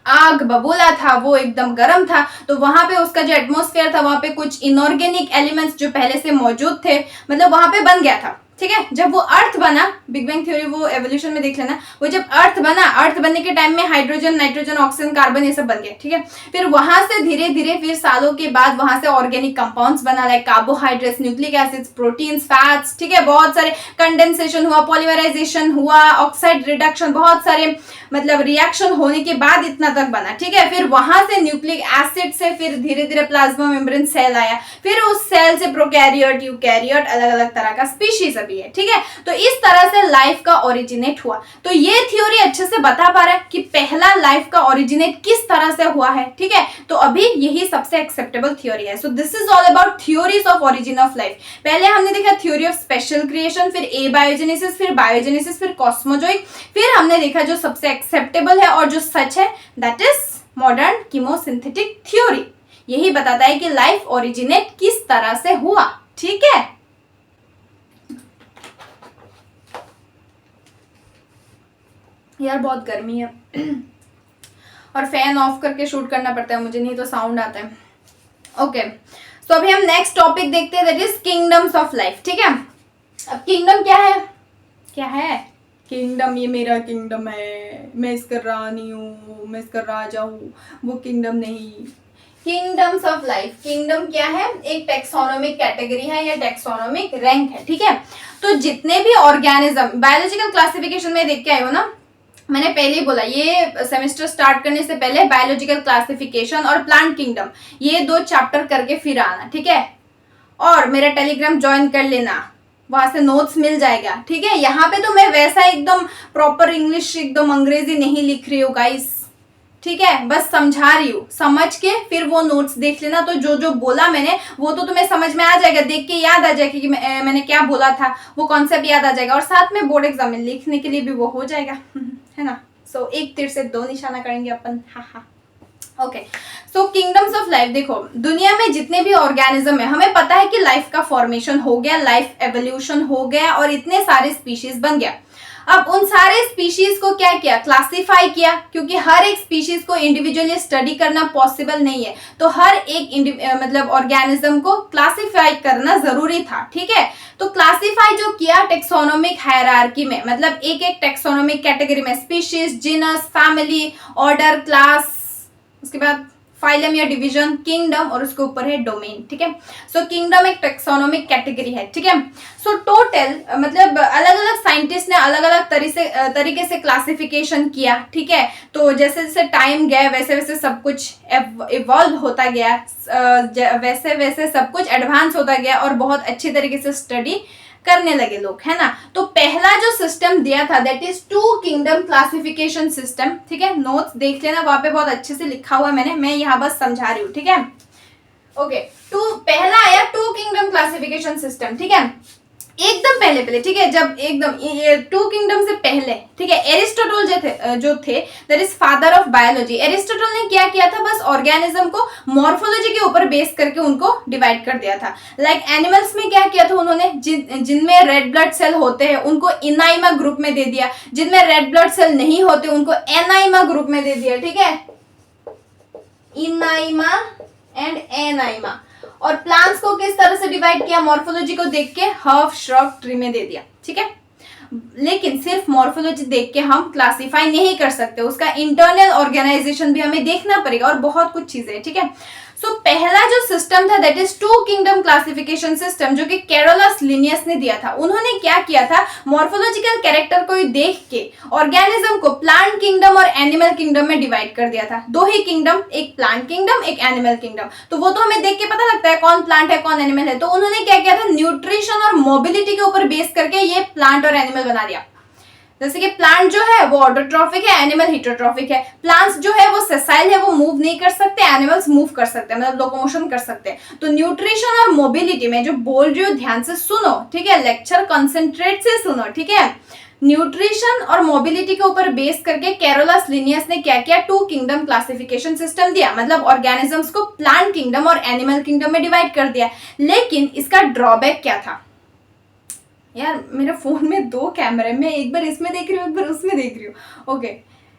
आग बबूला था, वो एकदम गर्म था, तो वहां पे उसका जो एटमॉस्फेयर था वहां पे कुछ इनऑर्गेनिक एलिमेंट्स जो पहले से मौजूद थे, मतलब वहां पे बन गया था, ठीक है। जब वो अर्थ बना, बिग बैंग थ्योरी वो एवोल्यूशन में देख लेना, वो जब अर्थ बना, अर्थ बनने के टाइम में हाइड्रोजन, नाइट्रोजन, ऑक्सीजन, कार्बन ये सब बन गए, ठीक है। फिर वहां से धीरे धीरे फिर सालों के बाद वहां से ऑर्गेनिक कंपाउंड्स बना, like carbohydrates, nucleic acids, proteins, fats, ठीक है। बहुत सारे कंडेंसेशन हुआ, पॉलीमराइजेशन हुआ, ऑक्साइड रिडक्शन, बहुत सारे मतलब रिएक्शन होने के बाद इतना तक बना, ठीक है। फिर वहां से न्यूक्लिक एसिड से फिर धीरे धीरे प्लाज्मा मेम्ब्रेन सेल आया, फिर उस सेल से प्रोकैरियोट, यूकैरियोट, अलग अलग तरह का स्पीशीज अभी है, ठीक है। तो इस तरह से लाइफ का ओरिजिनेट हुआ। तो ये थ्योरी अच्छे से बता पा रहा है कि पहला लाइफ का ओरिजिनेट किस तरह से हुआ है, ठीक है। तो अभी यही सबसे एक्सेप्टेबल थ्योरी है। So this is all about theories of origin of life. पहले हमने देखा थ्योरी ऑफ स्पेशल क्रिएशन, फिर एबायोजेनेसिस, फिर बायोजेनेसिस, फिर कॉस्मोजोइक, फिर हमने देखा जो सबसे एक्सेप्टेबल है और जो सच है, that is modern chemosynthetic theory. यही बताता है कि लाइफ ओरिजिनेट किस तरह से हुआ, ठीक है। यार बहुत गर्मी है और फैन ऑफ करके शूट करना पड़ता है मुझे, नहीं तो साउंड आता है। ओके, तो अभी हम नेक्स्ट टॉपिक देखते हैं, that is kingdoms of life, ठीक है। अब किंगडम क्या है, क्या है किंगडम? ये मेरा किंगडम है, मैं इसका रानी हूँ, मैं इसका राजा हूँ, वो किंगडम नहीं। किंगडम्स ऑफ लाइफ, किंगडम क्या है, एक टेक्सोनोमिक कैटेगरी है या टेक्सोनोमिक रैंक है, ठीक है। तो जितने भी ऑर्गेनिज्म, बायोलॉजिकल क्लासिफिकेशन में देख के आए हो ना, मैंने पहले ही बोला, ये सेमेस्टर स्टार्ट करने से पहले बायोलॉजिकल क्लासिफिकेशन और प्लांट किंगडम ये 2 चैप्टर करके फिर आना, ठीक है। और मेरा टेलीग्राम ज्वाइन कर लेना, वहां से नोट्स मिल जाएगा, ठीक है। यहाँ पे तो मैं वैसा एकदम प्रॉपर इंग्लिश, एकदम अंग्रेजी नहीं लिख रही हूँ गाइस, ठीक है, बस समझा रही हूँ, समझ के फिर वो नोट्स देख लेना। तो जो जो बोला मैंने वो तो तुम्हें समझ में आ जाएगा, देख के याद आ जाएगा कि मैंने क्या बोला था, वो कॉन्सेप्ट याद आ जाएगा, और साथ में बोर्ड एग्जाम में लिखने के लिए भी वो हो जाएगा है ना। सो एक तीर से 2 निशाना करेंगे अपन, हाँ। Okay, so kingdoms of life, देखो दुनिया में जितने भी ऑर्गेनिज्म है, हमें पता है कि लाइफ का फॉर्मेशन हो गया, लाइफ एवोल्यूशन हो गया और इतने सारे स्पीशीज बन गया। अब उन सारे स्पीशीज को क्या किया, क्लासिफाई किया, क्योंकि हर एक स्पीशीज को इंडिविजुअली स्टडी करना पॉसिबल नहीं है, तो हर एक मतलब ऑर्गेनिज्म को क्लासिफाई करना जरूरी था, ठीक है। तो क्लासिफाई जो किया टेक्सोनोमिक हायरार्की में, मतलब एक एक टेक्सोनोमिक कैटेगरी में, species, genus, family, order, class, उसके बाद फाइलम या डिवीजन, किंगडम, और उसके ऊपर है डोमेन, ठीक है। सो किंगडम एक टेक्सोनोमिक कैटेगरी है, ठीक है। सो टोटल मतलब अलग अलग साइंटिस्ट ने अलग अलग तरीके से क्लासिफिकेशन किया, ठीक है। तो जैसे जैसे टाइम गया वैसे वैसे सब कुछ इवॉल्व होता गया, वैसे वैसे सब कुछ एडवांस होता गया और बहुत अच्छी तरीके से स्टडी करने लगे लोग, है ना। तो पहला जो सिस्टम दिया था that is two kingdom classification system, ठीक है। नोट्स देख लेना, वहां पे बहुत अच्छे से लिखा हुआ है मैं यहाँ बस समझा रही हूँ, ठीक है। ओके, पहला आया टू किंगडम क्लासिफिकेशन सिस्टम, ठीक है। एकदम पहले, ठीक है, जब एकदम टू किंगडम से पहले, ठीक है, एरिस्टोटल जो थे that is father of biology. Aristotle ने क्या किया था, बस ऑर्गेनिज्म को मॉर्फोलॉजी के ऊपर बेस करके उनको डिवाइड कर दिया था। लाइक एनिमल्स में क्या किया था उन्होंने, जिनमें रेड ब्लड सेल होते हैं उनको इनाइमा ग्रुप में दे दिया, जिनमें रेड ब्लड सेल नहीं होते उनको एनाइमा ग्रुप में दे दिया, ठीक है, इनाइमा एंड एनाइमा। और प्लांट्स को किस तरह से डिवाइड किया, मॉर्फोलॉजी को देख के हर्ब, श्रब, ट्री में दे दिया, ठीक है। लेकिन सिर्फ मॉर्फोलॉजी देख के हम क्लासिफाई नहीं कर सकते, उसका इंटरनल ऑर्गेनाइजेशन भी हमें देखना पड़ेगा और बहुत कुछ चीजें, ठीक है। सो पहला जो सिस्टम था that is two kingdom classification system, जो कि कैरोलस लिनियस ने दिया था। उन्होंने क्या किया था, मॉर्फोलॉजिकल कैरेक्टर को देख के ऑर्गेनिज्म को प्लांट किंगडम और एनिमल किंगडम में डिवाइड कर दिया था। दो ही किंगडम, एक प्लांट किंगडम, एक एनिमल किंगडम। तो वो तो हमें देख के पता लगता है कौन प्लांट है कौन एनिमल है। तो उन्होंने क्या किया था, न्यूट्रिशन और मोबिलिटी के ऊपर बेस करके ये प्लांट और एनिमल बना दिया। जैसे कि प्लांट जो है वो ऑटोट्रॉफिक है, एनिमल हिटरोट्रॉफिक है। प्लांट्स जो है वो सेसाइल है, वो मूव नहीं कर सकते, एनिमल्स मूव कर सकते हैं, मतलब लोकोमोशन कर सकते हैं। तो न्यूट्रिशन और मोबिलिटी में जो बोल रही हो ध्यान से सुनो, ठीक है, लेक्चर कंसंट्रेट से सुनो, ठीक है। न्यूट्रिशन और मोबिलिटी के ऊपर बेस करके कैरोलस लिनियस ने क्या किया, टू किंगडम क्लासिफिकेशन सिस्टम दिया, मतलब ऑर्गेनिजम्स को प्लांट किंगडम और एनिमल किंगडम में डिवाइड कर दिया। लेकिन इसका ड्रॉबैक क्या था, यार मेरे फोन में दो कैमरे, मैं एक बार इसमें देख रही हूँ एक बार उसमें देख रही हूँ। ओके,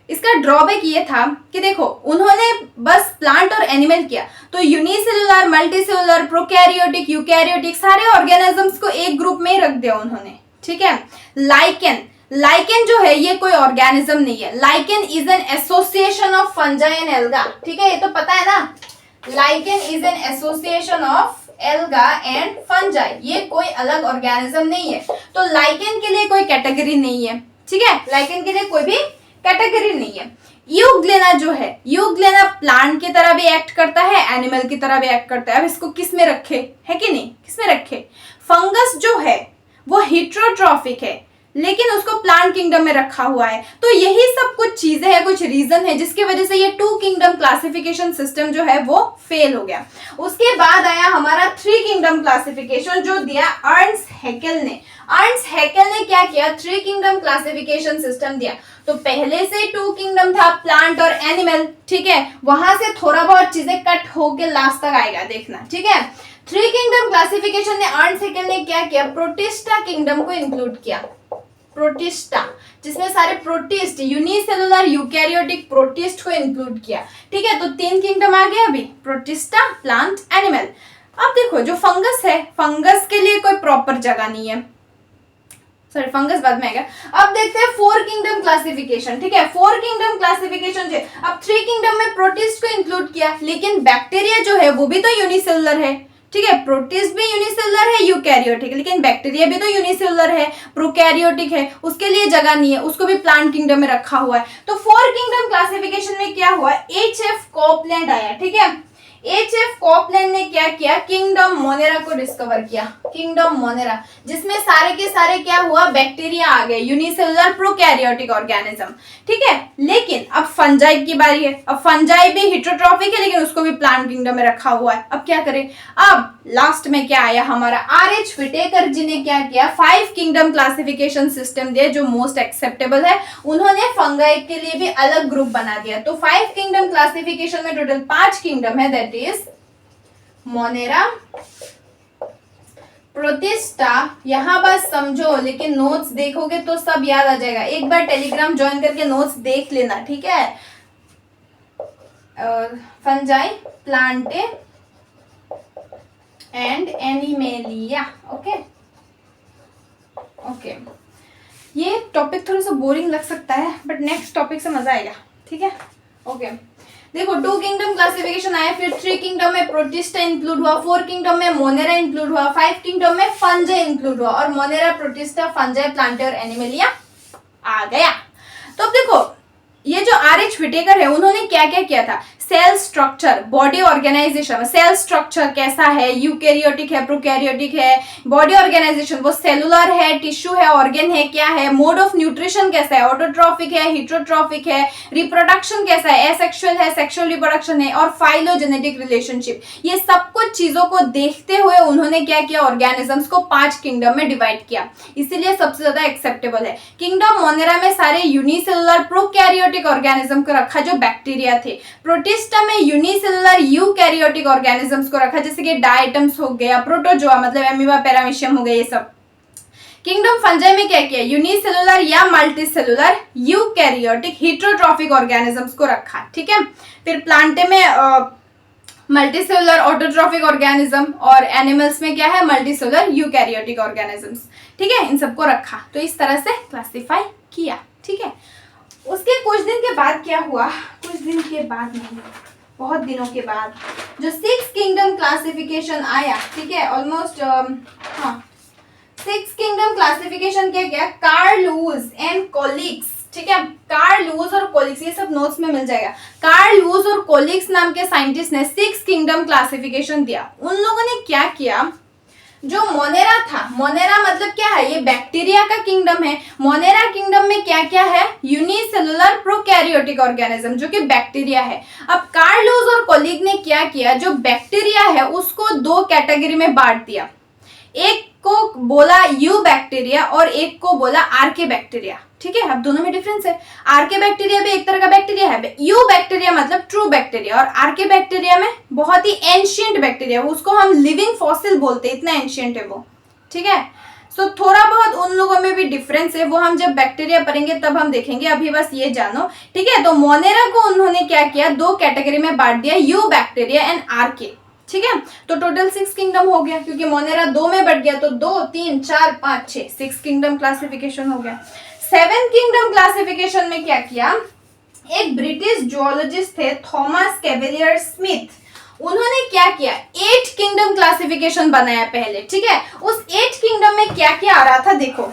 इसका ड्रॉबैक ये था कि देखो उन्होंने बस प्लांट और एनिमल किया, तो यूनिसेलुलर, मल्टीसेलुलर, प्रोकैरियोटिक, यूकैरियोटिक सारे ऑर्गेनिजम्स को एक ग्रुप में ही रख दिया उन्होंने, ठीक है। लाइकेन जो है ये कोई ऑर्गेनिज्म नहीं है। Lichen is an association of fungi and alga, ठीक है, ये तो पता है ना। Lichen is an association of alga and fungi, ये कोई अलग ऑर्गेनिज्म नहीं है। तो लाइकेन के लिए कोई कैटेगरी नहीं है, ठीक है, लाइकेन के लिए कोई भी कैटेगरी नहीं है। यूग्लेना जो है, यूग्लेना प्लांट की तरह भी एक्ट करता है, एनिमल की तरह भी एक्ट करता है। अब इसको किस में रखे, है कि नहीं, किस में रखे। फंगस जो है वो हिट्रोट्रॉफिक है, लेकिन उसको प्लांट किंगडम में रखा हुआ है। तो यही सब कुछ चीजें हैं, कुछ रीजन है जिसकी वजह से ये टू किंगडम क्लासिफिकेशन सिस्टम जो है वो फेल हो गया। उसके बाद आया हमारा थ्री किंगडम क्लासिफिकेशन जो दिया अर्न्स्ट हैकेल ने। अर्न्स्ट हैकेल ने क्या किया, थ्री किंगडम क्लासिफिकेशन सिस्टम दिया। तो पहले से टू किंगडम था, प्लांट और एनिमल, ठीक है, वहां से थोड़ा बहुत चीजें कट होके लास्ट तक आएगा, देखना, ठीक है। थ्री किंगडम क्लासिफिकेशन ने अर्न्स्ट हैकेल ने क्या किया, प्रोटिस्टा किंगडम को इंक्लूड किया। प्रोटिस्टा, जिसमें सारे प्रोटिस्ट, यूनिसेलुलर, यूकैरियोटिक प्रोटिस्ट को इंक्लूड किया, ठीक है। तो तीन किंगडम आ गए अभी, प्रोटिस्टा, प्लांट, एनिमल। अब देखो जो फंगस है, फंगस के लिए कोई प्रॉपर जगह नहीं है, सॉरी फंगस बाद में आएगा। अब देखते हैं फोर किंगडम क्लासिफिकेशन, ठीक है। फोर किंगडम क्लासिफिकेशन जो, अब थ्री किंगडम में प्रोटिस्ट को इंक्लूड किया, लेकिन बैक्टीरिया जो है वो भी तो यूनिसेलुलर है, ठीक है। प्रोटिस्ट भी यूनिसेलुलर है, यूकैरियोटिक, लेकिन बैक्टीरिया भी तो यूनिसेलुलर है, प्रोकैरियोटिक है, उसके लिए जगह नहीं है, उसको भी प्लांट किंगडम में रखा हुआ है। तो फोर किंगडम क्लासिफिकेशन में क्या हुआ, एच.एफ. कॉपलैंड आया, ठीक है। एच.एफ. कॉपलैंड ने क्या किया, किंगडम मोनेरा को डिस्कवर किया, किंगडम मोनेरा, जिसमें सारे के सारे क्या हुआ, बैक्टीरिया आ गए, यूनिसेलुलर प्रोकैरियोटिक ऑर्गेनिज्म, ठीक है। लेकिन अब फंजाई की बारी है। अब फंजाई भी हिटरोट्रॉफिक है, लेकिन उसको भी प्लांट किंगडम में रखा हुआ है। अब क्या करें, अब लास्ट में क्या आया हमारा, आर.एच. व्हिटेकर जी ने क्या किया, फाइव किंगडम क्लासिफिकेशन सिस्टम दिया जो मोस्ट एक्सेप्टेबल है। उन्होंने फंगाई के लिए भी अलग ग्रुप बना दिया। तो फाइव किंगडम क्लासिफिकेशन में टोटल 5 किंगडम है, दैट इज मोनेरा, प्रोटिस्टा, यहाँ बस समझो, लेकिन नोट्स देखोगे तो सब याद आ जाएगा। एक बार टेलीग्राम ज्वाइन करके नोट्स देख लेना, ठीक है। Fungi, Plantae and animalia. Okay okay, ये टॉपिक थोड़ा सा बोरिंग लग सकता है बट नेक्स्ट टॉपिक से मजा आएगा, ठीक है। ओके देखो, 2 किंगडम क्लासिफिकेशन आया, फिर 3 किंगडम में प्रोटिस्टा इंक्लूड हुआ, 4 किंगडम में मोनेरा इंक्लूड हुआ, 5 किंगडम में फंजाई इंक्लूड हुआ, और मोनेरा, प्रोटिस्टा, फंजाई, प्लांटे और एनिमेलिया आ गया। तो अब देखो, ये जो RH व्हिटेकर है उन्होंने क्या क्या किया था, cell structure, body organisation, cell structure कैसा है, यूकैरियोटिक है, प्रोकैरियोटिक है, बॉडी ऑर्गेनाइजेशन वो सेलुलर है, टिश्यू है, ऑर्गन है, क्या है, मोड ऑफ न्यूट्रिशन कैसा है, ऑटोट्रॉफिक है, हिट्रोट्रॉफिक है, रिप्रोडक्शन कैसा है, एसेक्सुअल है, सेक्सुअल रिप्रोडक्शन है, और फाइलोजेनेटिक रिलेशनशिप, ये सब कुछ चीजों को देखते हुए उन्होंने क्या किया, ऑर्गेनिजम्स को 5 किंगडम में डिवाइड किया, इसीलिए सबसे ज्यादा एक्सेप्टेबल है। किंगडम मोनेरा में सारे यूनिसेलुलर प्रोकैरियोटिक ऑर्गेनिज्म को रखा जो बैक्टीरिया थे, प्रोटिस्टा में यूनिसेलुलर यूकैरियोटिक ऑर्गेनिजम्स को रखा, जैसे कि डायटम्स हो गया, प्रोटोजोआ मतलब एमीबा, पैरामीशियम हो गया, ये सब। किंगडम फंजाई में क्या किया, यूनिसेलुलर या मल्टीसेलुलर यूकैरियोटिक हिट्रोट्रॉफिक ऑर्गेनिजम्स को रखा, ठीक है। फिर प्लांटे में मल्टीसेलुलर ऑटोट्रॉफिक ऑर्गेनिज्म, और एनिमल्स में क्या है, मल्टीसेलुलर यूकैरियोटिक ऑर्गेनिजम्स, ठीक है, इन सबको रखा। तो इस तरह से क्लासिफाई किया, ठीक है। उसके कुछ दिन के बाद क्या हुआ, कुछ दिन के बाद नहीं, बहुत दिनों के बाद जो 6 किंगडम क्लासिफिकेशन आया, ठीक है, ऑलमोस्ट 6 किंगडम क्लासिफिकेशन क्या क्या, कार्ल लुईस एंड कोलिक्स, ठीक है। कार्ल लुईस और कोलिक्स, ये सब नोट्स में मिल जाएगा। कार्ल लुईस और कोलिक्स नाम के साइंटिस्ट ने 6 किंगडम क्लासिफिकेशन दिया। उन लोगों ने क्या किया, जो मोनेरा था, मोनेरा मतलब क्या है, ये बैक्टीरिया का किंगडम है। मोनेरा किंगडम में क्या क्या है, यूनिसेलुलर प्रोकैरियोटिक ऑर्गेनिज्म जो कि बैक्टीरिया है। अब कार्ल लुईस और कोलिग ने क्या किया, जो बैक्टीरिया है उसको 2 कैटेगरी में बांट दिया, एक को बोला यू बैक्टीरिया और एक को बोला आर्के बैक्टीरिया, ठीक है। अब दोनों में डिफरेंस है, आर्के बैक्टीरिया भी एक तरह का बैक्टीरिया है, यू बैक्टीरिया मतलब ट्रू बैक्टीरिया, और आर्के बैक्टीरिया में बहुत ही एंशिएंट बैक्टीरिया, उसको हम लिविंग फॉसिल बोलते हैं, इतना एंशिएंट है वो, ठीक है। सो थोड़ा बहुत उन लोगों में भी डिफरेंस है, वो हम जब बैक्टीरिया पढ़ेंगे तब हम देखेंगे, अभी बस ये जानो, ठीक है। तो मोनेरा को उन्होंने क्या किया, 2 कैटेगरी में बांट दिया, यू बैक्टीरिया एंड आर्के, ठीक है। तो टोटल 6 किंगडम हो गया, क्योंकि मोनेरा 2 में बढ़ गया, तो 2 3 4 5 6 6 किंगडम क्लासिफिकेशन हो गया। 7 किंगडम क्लासिफिकेशन में क्या किया, एक ब्रिटिश जियोलॉजिस्ट थे थॉमस कैवेलियर स्मिथ, उन्होंने क्या किया, 8 किंगडम क्लासिफिकेशन बनाया पहले, ठीक है। उस 8 किंगडम में क्या क्या आ रहा था देखो,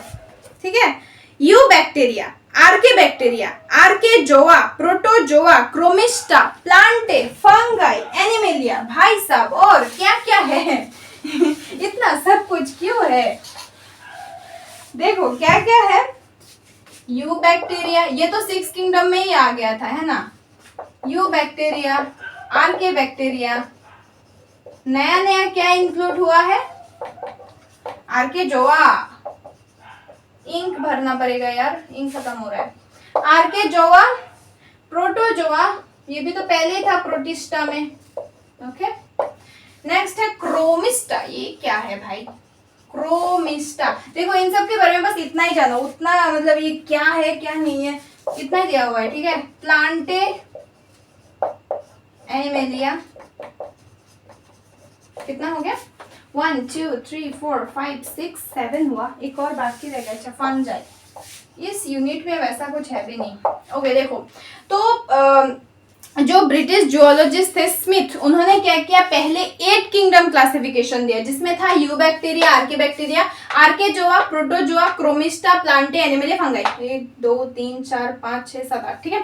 ठीक है। Eubacteria, archaebacteria, archezoa, protozoa, chromista, plantae, fungi, animalia, भाई साहब और क्या क्या है इतना सब कुछ क्यों है, देखो क्या क्या है। यू बैक्टीरिया, ये तो 6 किंगडम में ही आ गया था, है ना। यू बैक्टीरिया, आर्के बैक्टीरिया, नया नया क्या इंक्लूड हुआ है, आर्केजोआ, इंक भरना पड़ेगा यार, इंक खत्म हो रहा है। आर्केजोआ, प्रोटोजोआ, ये भी तो पहले ही था प्रोटिस्टा में, ओके। नेक्स्ट है क्रोमिस्टा, ये क्या है भाई, क्रोमिस्टा, देखो इन सब के बारे में बस इतना ही जानो, उतना मतलब ये क्या है क्या नहीं है इतना ही दिया हुआ है, ठीक है। प्लांटे, एनिमेलिया, कितना हो गया, 1 2 3 4 5 6 7 हुआ, एक और बाकी रह गया, अच्छा फंजाई। इस यूनिट में वैसा कुछ है भी नहीं, ओके। देखो तो जो ब्रिटिश जियोलॉजिस्ट थे स्मिथ, उन्होंने क्या किया, पहले 8 किंगडम क्लासिफिकेशन दिया, जिसमें था eubacteria, archaebacteria, archezoa, protozoa, chromista, plantae, animalia, fungi, 1 2 3 4 5 6 7 8, ठीक है।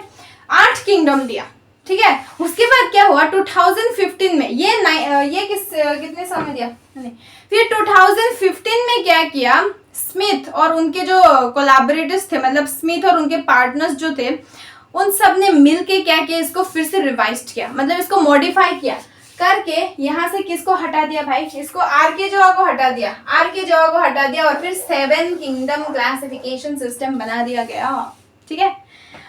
8 किंगडम दिया, ठीक है। उसके बाद क्या हुआ, 2015 में ये कितने साल में दिया, नहीं, फिर 2015 में क्या किया, स्मिथ और उनके जो कोलैबोरेटर्स थे, मतलब स्मिथ और उनके पार्टनर्स जो थे, उन सब ने मिलके क्या किया, इसको फिर से रिवाइज्ड किया, मतलब इसको मॉडिफाई किया करके, यहाँ से किसको हटा दिया भाई, इसको आर्केजोआ को हटा दिया, आर्केजोआ को हटा दिया, और फिर 7 किंगडम क्लासिफिकेशन सिस्टम बना दिया गया, ठीक है।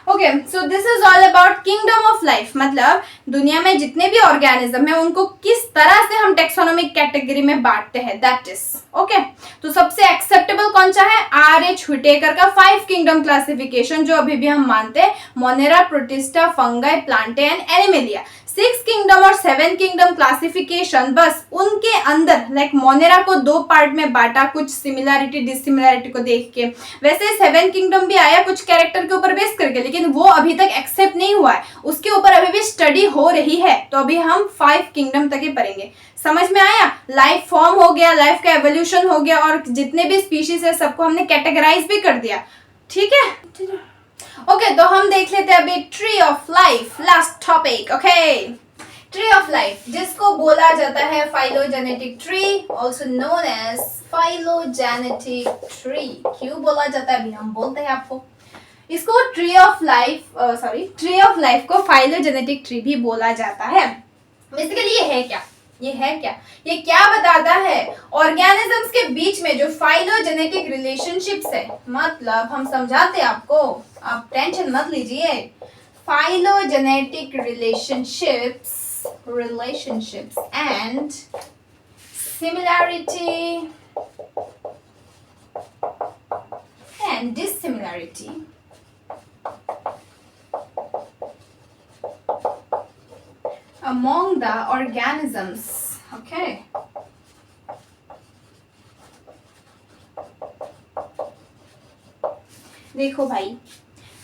Okay, so this is all about kingdom of life, मतलब दुनिया में जितने भी ऑर्गेनिज्म है उनको किस तरह से हम टेक्सोनोमिक कैटेगरी में बांटते हैं, दैट इज ओके। तो सबसे एक्सेप्टेबल कौन सा है, R.H. व्हिटेकर का 5 किंगडम क्लासिफिकेशन, जो अभी भी हम मानते हैं, Monera, protista, fungi, Plantae and animalia. 6 kingdom और 7 किंगडम क्लासिफिकेशन बस उनके अंदर लाइक मोनेरा को 2 पार्ट में बांटा, कुछ सिमिलैरिटी डिसिमिलैरिटी को देख के। वैसे 7 किंगडम भी आया कुछ कैरेक्टर के ऊपर बेस करके, लेकिन वो अभी तक एक्सेप्ट नहीं हुआ है, उसके ऊपर अभी भी स्टडी हो रही है। तो अभी हम 5 किंगडम तक ही पढ़ेंगे। समझ में आया? लाइफ फॉर्म हो गया, लाइफ का एवोल्यूशन हो गया, और जितने भी स्पीशीज है सबको हमने कैटेगराइज भी कर दिया। ठीक है ओके, तो हम देख लेते हैं अभी tree of life, last topic. Okay, tree of life जिसको बोला जाता है phylogenetic tree, also known as phylogenetic tree. क्यों बोला जाता है अभी हम बोलते हैं आपको। इसको ट्री ऑफ लाइफ को फाइलोजेनेटिक ट्री भी बोला जाता है। बेसिकली ये क्या बताता है, ऑर्गेनिजम्स के बीच में जो फाइलोजेनेटिक रिलेशनशिप्स है, मतलब हम समझाते हैं आपको, आप टेंशन मत लीजिए। Phylogenetic relationships and similarity and dissimilarity among the organisms. Okay. देखो भाई,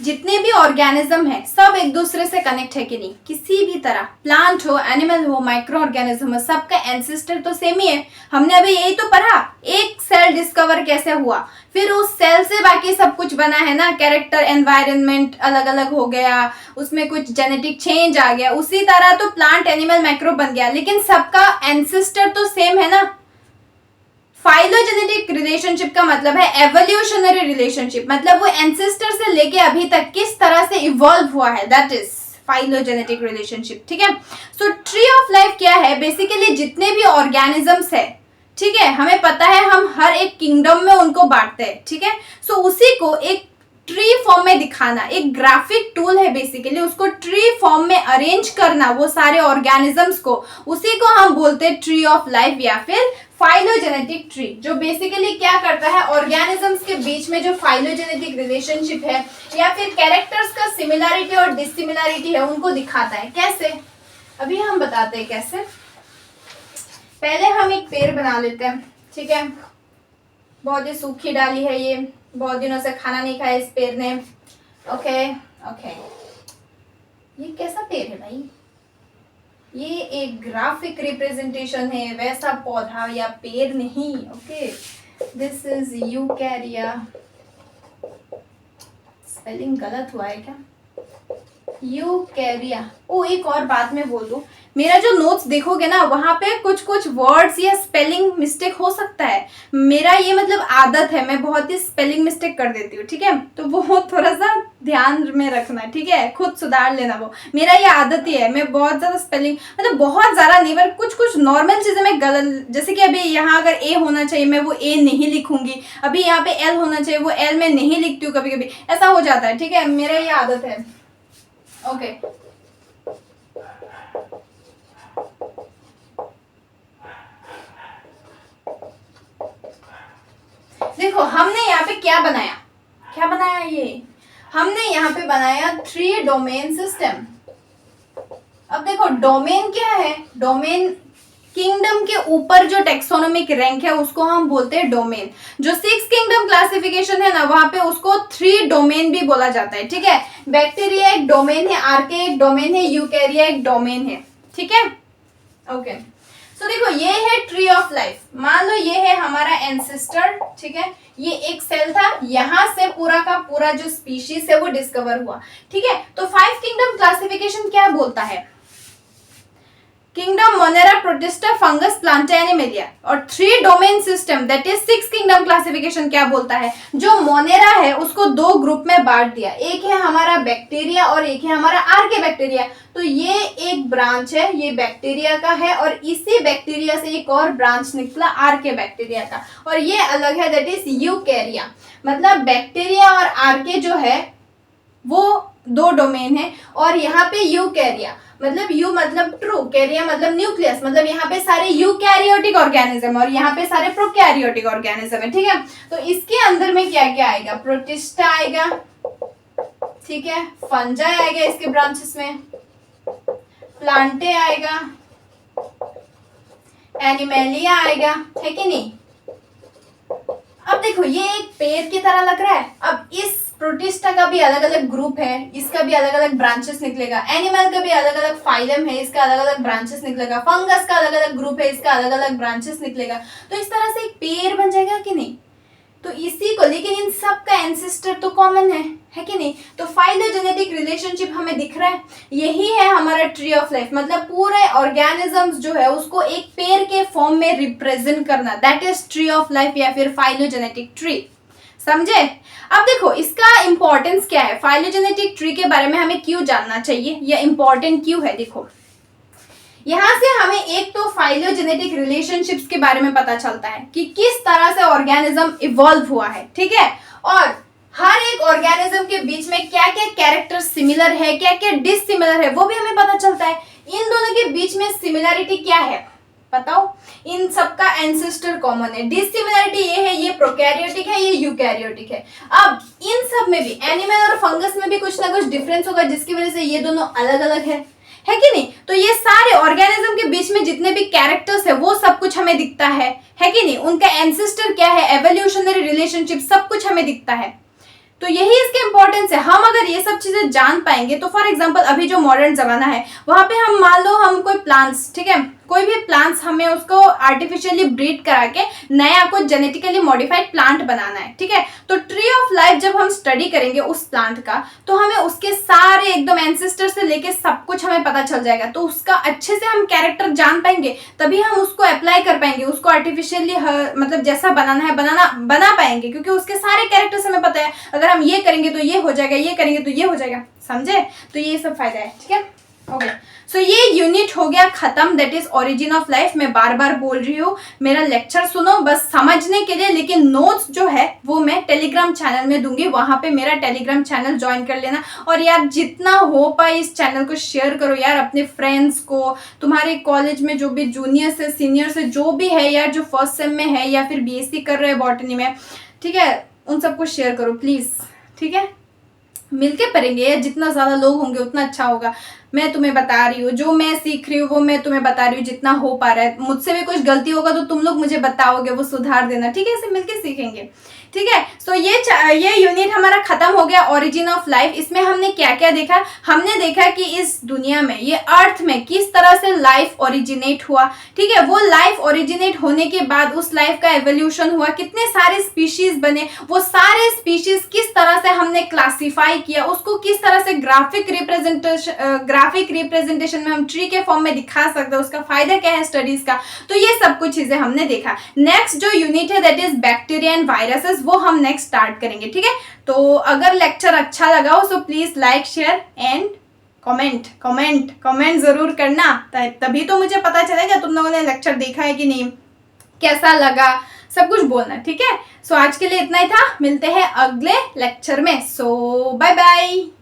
जितने भी ऑर्गेनिज्म है सब एक दूसरे से कनेक्ट है कि नहीं, किसी भी तरह, प्लांट हो, एनिमल हो, माइक्रो ऑर्गेनिज्म हो, सबका एंसेस्टर तो सेम ही है। हमने अभी यही तो पढ़ा, एक सेल डिस्कवर कैसे हुआ, फिर उस सेल से बाकी सब कुछ बना है ना, कैरेक्टर, एनवायरनमेंट अलग अलग हो गया, उसमें कुछ जेनेटिक चेंज आ गया, उसी तरह तो प्लांट, एनिमल, माइक्रो बन गया, लेकिन सबका एंसेस्टर तो सेम है ना। फाइलोजेनेटिक रिलेशनशिप का मतलब है एवोल्यूशनरी रिलेशनशिप, मतलब वो एंसेस्टर से लेके अभी तक किस तरह से इवॉल्व हुआ है, दैट इज फाइलोजेनेटिक रिलेशनशिप। ठीक है, सो ट्री ऑफ लाइफ क्या है, बेसिकली जितने भी ऑर्गेनिजम्स है, ठीक है, हमें पता है हम हर एक किंगडम में उनको बांटते हैं। ठीक है, सो उसी को एक ट्री फॉर्म में दिखाना, एक ग्राफिक टूल है बेसिकली, उसको ट्री फॉर्म में अरेंज करना वो सारे ऑर्गेनिजम्स को, उसी को हम बोलते हैं ट्री ऑफ लाइफ या फिर फाइलोजेनेटिक ट्री, जो बेसिकली क्या करता है, ऑर्गेनिजम्स के बीच में जो फाइलोजेनेटिक रिलेशनशिप है या फिर कैरेक्टर्स का सिमिलैरिटी और डिसिमिलैरिटी है उनको दिखाता है। कैसे, अभी हम बताते हैं कैसे। पहले हम एक पेड़ बना लेते हैं। ठीक है, बहुत ही सूखी डाली है ये, बहुत दिनों से खाना नहीं खाया इस पेड़ ने। ओके, ये कैसा पेड़ है भाई, ये एक ग्राफिक रिप्रेजेंटेशन है, वैसा पौधा या पेड़ नहीं। ओके, दिस इज यूकैरिया, स्पेलिंग गलत हुआ है क्या, यूकैरिया। ओ, एक और बात मैं बोल दूं, मेरा जो नोट्स देखोगे ना वहां पे कुछ कुछ वर्ड्स या स्पेलिंग मिस्टेक हो सकता है। मेरा ये मतलब आदत है, मैं बहुत ही स्पेलिंग मिस्टेक कर देती हूँ। ठीक है, तो वो थोड़ा सा ध्यान में रखना। ठीक है, खुद सुधार लेना, वो मेरा ये आदत ही है। मैं बहुत ज्यादा स्पेलिंग, मतलब बहुत ज्यादा नहीं, पर कुछ कुछ नॉर्मल चीजें मैं गलत, जैसे कि अभी यहाँ अगर ए होना चाहिए मैं वो ए नहीं लिखूंगी, अभी यहाँ पे एल होना चाहिए वो एल मैं नहीं लिखती हूँ, कभी कभी ऐसा हो जाता है। ठीक है, मेरा ये आदत है। ओके, देखो हमने यहाँ पे क्या बनाया ये हमने यहाँ पे बनाया 3 डोमेन सिस्टम। अब देखो डोमेन क्या है, डोमेन किंगडम के ऊपर जो टेक्सोनोमिक रैंक है उसको हम बोलते हैं डोमेन। जो 6 किंगडम क्लासिफिकेशन है ना, वहां पे उसको 3 डोमेन भी बोला जाता है। ठीक है, बैक्टीरिया एक डोमेन है, आर्के एक डोमेन है, यूकैरिया एक डोमेन है। ठीक है, ओके, सो देखो ये है ट्री ऑफ लाइफ। मान लो ये है हमारा एंसेस्टर। ठीक है, ये एक सेल था, यहां से पूरा का पूरा जो स्पीशीज है वो डिस्कवर हुआ। ठीक है, तो 5 किंगडम क्लासिफिकेशन क्या बोलता है, kingdom Monera, protista, fungus, Plantae, animalia. और 3 domain system that is 6 kingdom classification क्या बोलता है, जो मोनेरा है उसको 2 ग्रुप में बांट दिया, एक है हमारा बैक्टीरिया और एक है हमारा आर्के बैक्टीरिया। तो ये एक ब्रांच है, ये बैक्टीरिया का है, और इसी बैक्टीरिया से एक और ब्रांच निकला आर्के बैक्टीरिया का, और ये अलग है, दैट इज यूकैरिया। मतलब बैक्टीरिया और आर्के जो है वो दो डोमेन है। और यहाँ पे यूकैरिया मतलब यू मतलब ट्रू, कैरिया मतलब न्यूक्लियस, मतलब यहाँ पे सारे यूकैरियोटिक ऑर्गेनिज्म और यहाँ पे सारे प्रोकैरियोटिक ऑर्गेनिज्म है, ठीक है। तो इसके अंदर में क्या क्या आएगा, प्रोटिस्टा आएगा, ठीक है, फंजाई आएगा इसके ब्रांचेस में, प्लांटे आएगा, एनिमेलिया आएगा, है कि नहीं। अब देखो ये एक पेड़ की तरह लग रहा है। अब इस प्रोटिस्टा का भी अलग अलग ग्रुप है, इसका भी अलग अलग ब्रांचेस निकलेगा, एनिमल का भी अलग अलग फाइलम है, इसका अलग अलग ब्रांचेस निकलेगा, फंगस का अलग अलग ग्रुप है, इसका अलग अलग ब्रांचेस निकलेगा। तो इस तरह से एक पेड़ बन जाएगा कि नहीं। तो इसी को, लेकिन इन सब का एंसेस्टर तो कॉमन है कि नहीं। तो फाइलोजेनेटिक रिलेशनशिप हमें दिख रहा है, यही है हमारा ट्री ऑफ लाइफ, मतलब पूरे ऑर्गेनिजम्स जो है उसको एक पेड़ के फॉर्म में रिप्रेजेंट करना, that is tree of life या फिर फाइलोजेनेटिक ट्री। समझे। अब देखो इसका इंपॉर्टेंस क्या है, फाइलोजेनेटिक ट्री के बारे में हमें क्यों जानना चाहिए या इंपॉर्टेंट क्यों है। देखो यहां से हमें एक तो फाइलोजेनेटिक रिलेशनशिप्स के बारे में पता चलता है कि किस तरह से ऑर्गेनिज्म इवॉल्व हुआ है, ठीक है, और हर एक ऑर्गेनिज्म के बीच में क्या क्या कैरेक्टर सिमिलर है, क्या क्या डिसिमिलर है, वो भी हमें पता चलता है। इन दोनों के बीच में सिमिलरिटी क्या है बताओ, इन सबका एंसेस्टर कॉमन है। डिसिमिलरिटी ये है, ये प्रोकैरियोटिक है, ये यूकैरियोटिक है। अब इन सब में भी, एनिमल और फंगस में भी कुछ ना कुछ डिफरेंस होगा जिसकी वजह से ये दोनों अलग अलग है कि नहीं। तो ये सारे ऑर्गेनिज्म के बीच में जितने भी कैरेक्टर्स है वो सब कुछ हमें दिखता है कि नहीं, उनका एंसेस्टर क्या है, एवोल्यूशनरी रिलेशनशिप, सब कुछ हमें दिखता है। तो यही इसके इंपॉर्टेंस है। हम अगर ये सब चीजें जान पाएंगे तो फॉर एग्जांपल अभी जो मॉडर्न जमाना है वहां पे हम मान लो हम कोई प्लांट्स, ठीक है, कोई भी प्लांट्स हमें उसको आर्टिफिशियली ब्रीड करा के नया कुछ जेनेटिकली मॉडिफाइड प्लांट बनाना है, ठीक है। तो ट्री ऑफ लाइफ जब हम स्टडी करेंगे उस प्लांट का तो हमें उसके सारे एकदम एंसेस्टर से लेके सब कुछ हमें पता चल जाएगा। तो उसका अच्छे से हम कैरेक्टर जान पाएंगे, तभी हम उसको अप्लाई कर पाएंगे, उसको आर्टिफिशियली मतलब जैसा बनाना है बना पाएंगे, क्योंकि उसके सारे कैरेक्टर्स हमें पता है। अगर हम ये करेंगे तो ये हो जाएगा, ये करेंगे तो ये हो जाएगा, समझे। तो ये सब फायदा है, ठीक है। ओके सो ये यूनिट हो गया खत्म, that is origin of life. मैं बार बार बोल रही हूँ, मेरा लेक्चर सुनो बस समझने के लिए, लेकिन नोट्स जो है वो मैं टेलीग्राम चैनल में दूंगी, वहां पे मेरा टेलीग्राम चैनल ज्वाइन कर लेना। और यार जितना हो पाए इस चैनल को शेयर करो यार अपने फ्रेंड्स को, तुम्हारे कॉलेज में जो भी जूनियर से सीनियर से जो भी है यार, जो फर्स्ट सेम में है या फिर बीएससी कर रहे हैं बॉटनी में, ठीक है, उन सबको शेयर करो प्लीज, ठीक है। मिलके पढ़ेंगे, जितना ज्यादा लोग होंगे उतना अच्छा होगा। मैं तुम्हें बता रही हूँ, जो मैं सीख रही हूँ वो मैं तुम्हें बता रही हूँ, जितना हो पा रहा है। मुझसे भी कुछ गलती होगा तो तुम लोग मुझे बताओगे, वो सुधार देना, ठीक है। ऐसे मिलके सीखेंगे, ठीक है। सो ये यूनिट हमारा खत्म हो गया, ओरिजिन ऑफ लाइफ। इसमें हमने क्या क्या देखा, हमने देखा कि इस दुनिया में, ये अर्थ में किस तरह से लाइफ ओरिजिनेट हुआ, ठीक है। वो लाइफ ओरिजिनेट होने के बाद उस लाइफ का एवोल्यूशन हुआ, कितने सारे स्पीशीज बने, वो सारे स्पीशीज किस तरह से हमने क्लासिफाई किया, उसको किस तरह से ग्राफिक रिप्रेजेंटेशन में हम ट्री के फॉर्म में दिखा सकते हैं, उसका फायदा क्या है स्टडीज का। तो ये सब कुछ चीजें हमने देखा। नेक्स्ट जो यूनिट है that is bacteria and viruses, वो हम नेक्स्ट स्टार्ट करेंगे, ठीक है। तो अगर लेक्चर अच्छा लगा हो so please like share and comment जरूर करना, तभी तो मुझे पता चलेगा तुम लोगों ने लेक्चर देखा है कि नहीं, कैसा लगा, सब कुछ बोलना, ठीक है। सो आज के लिए इतना ही था, मिलते हैं अगले लेक्चर में। सो बाय बाय।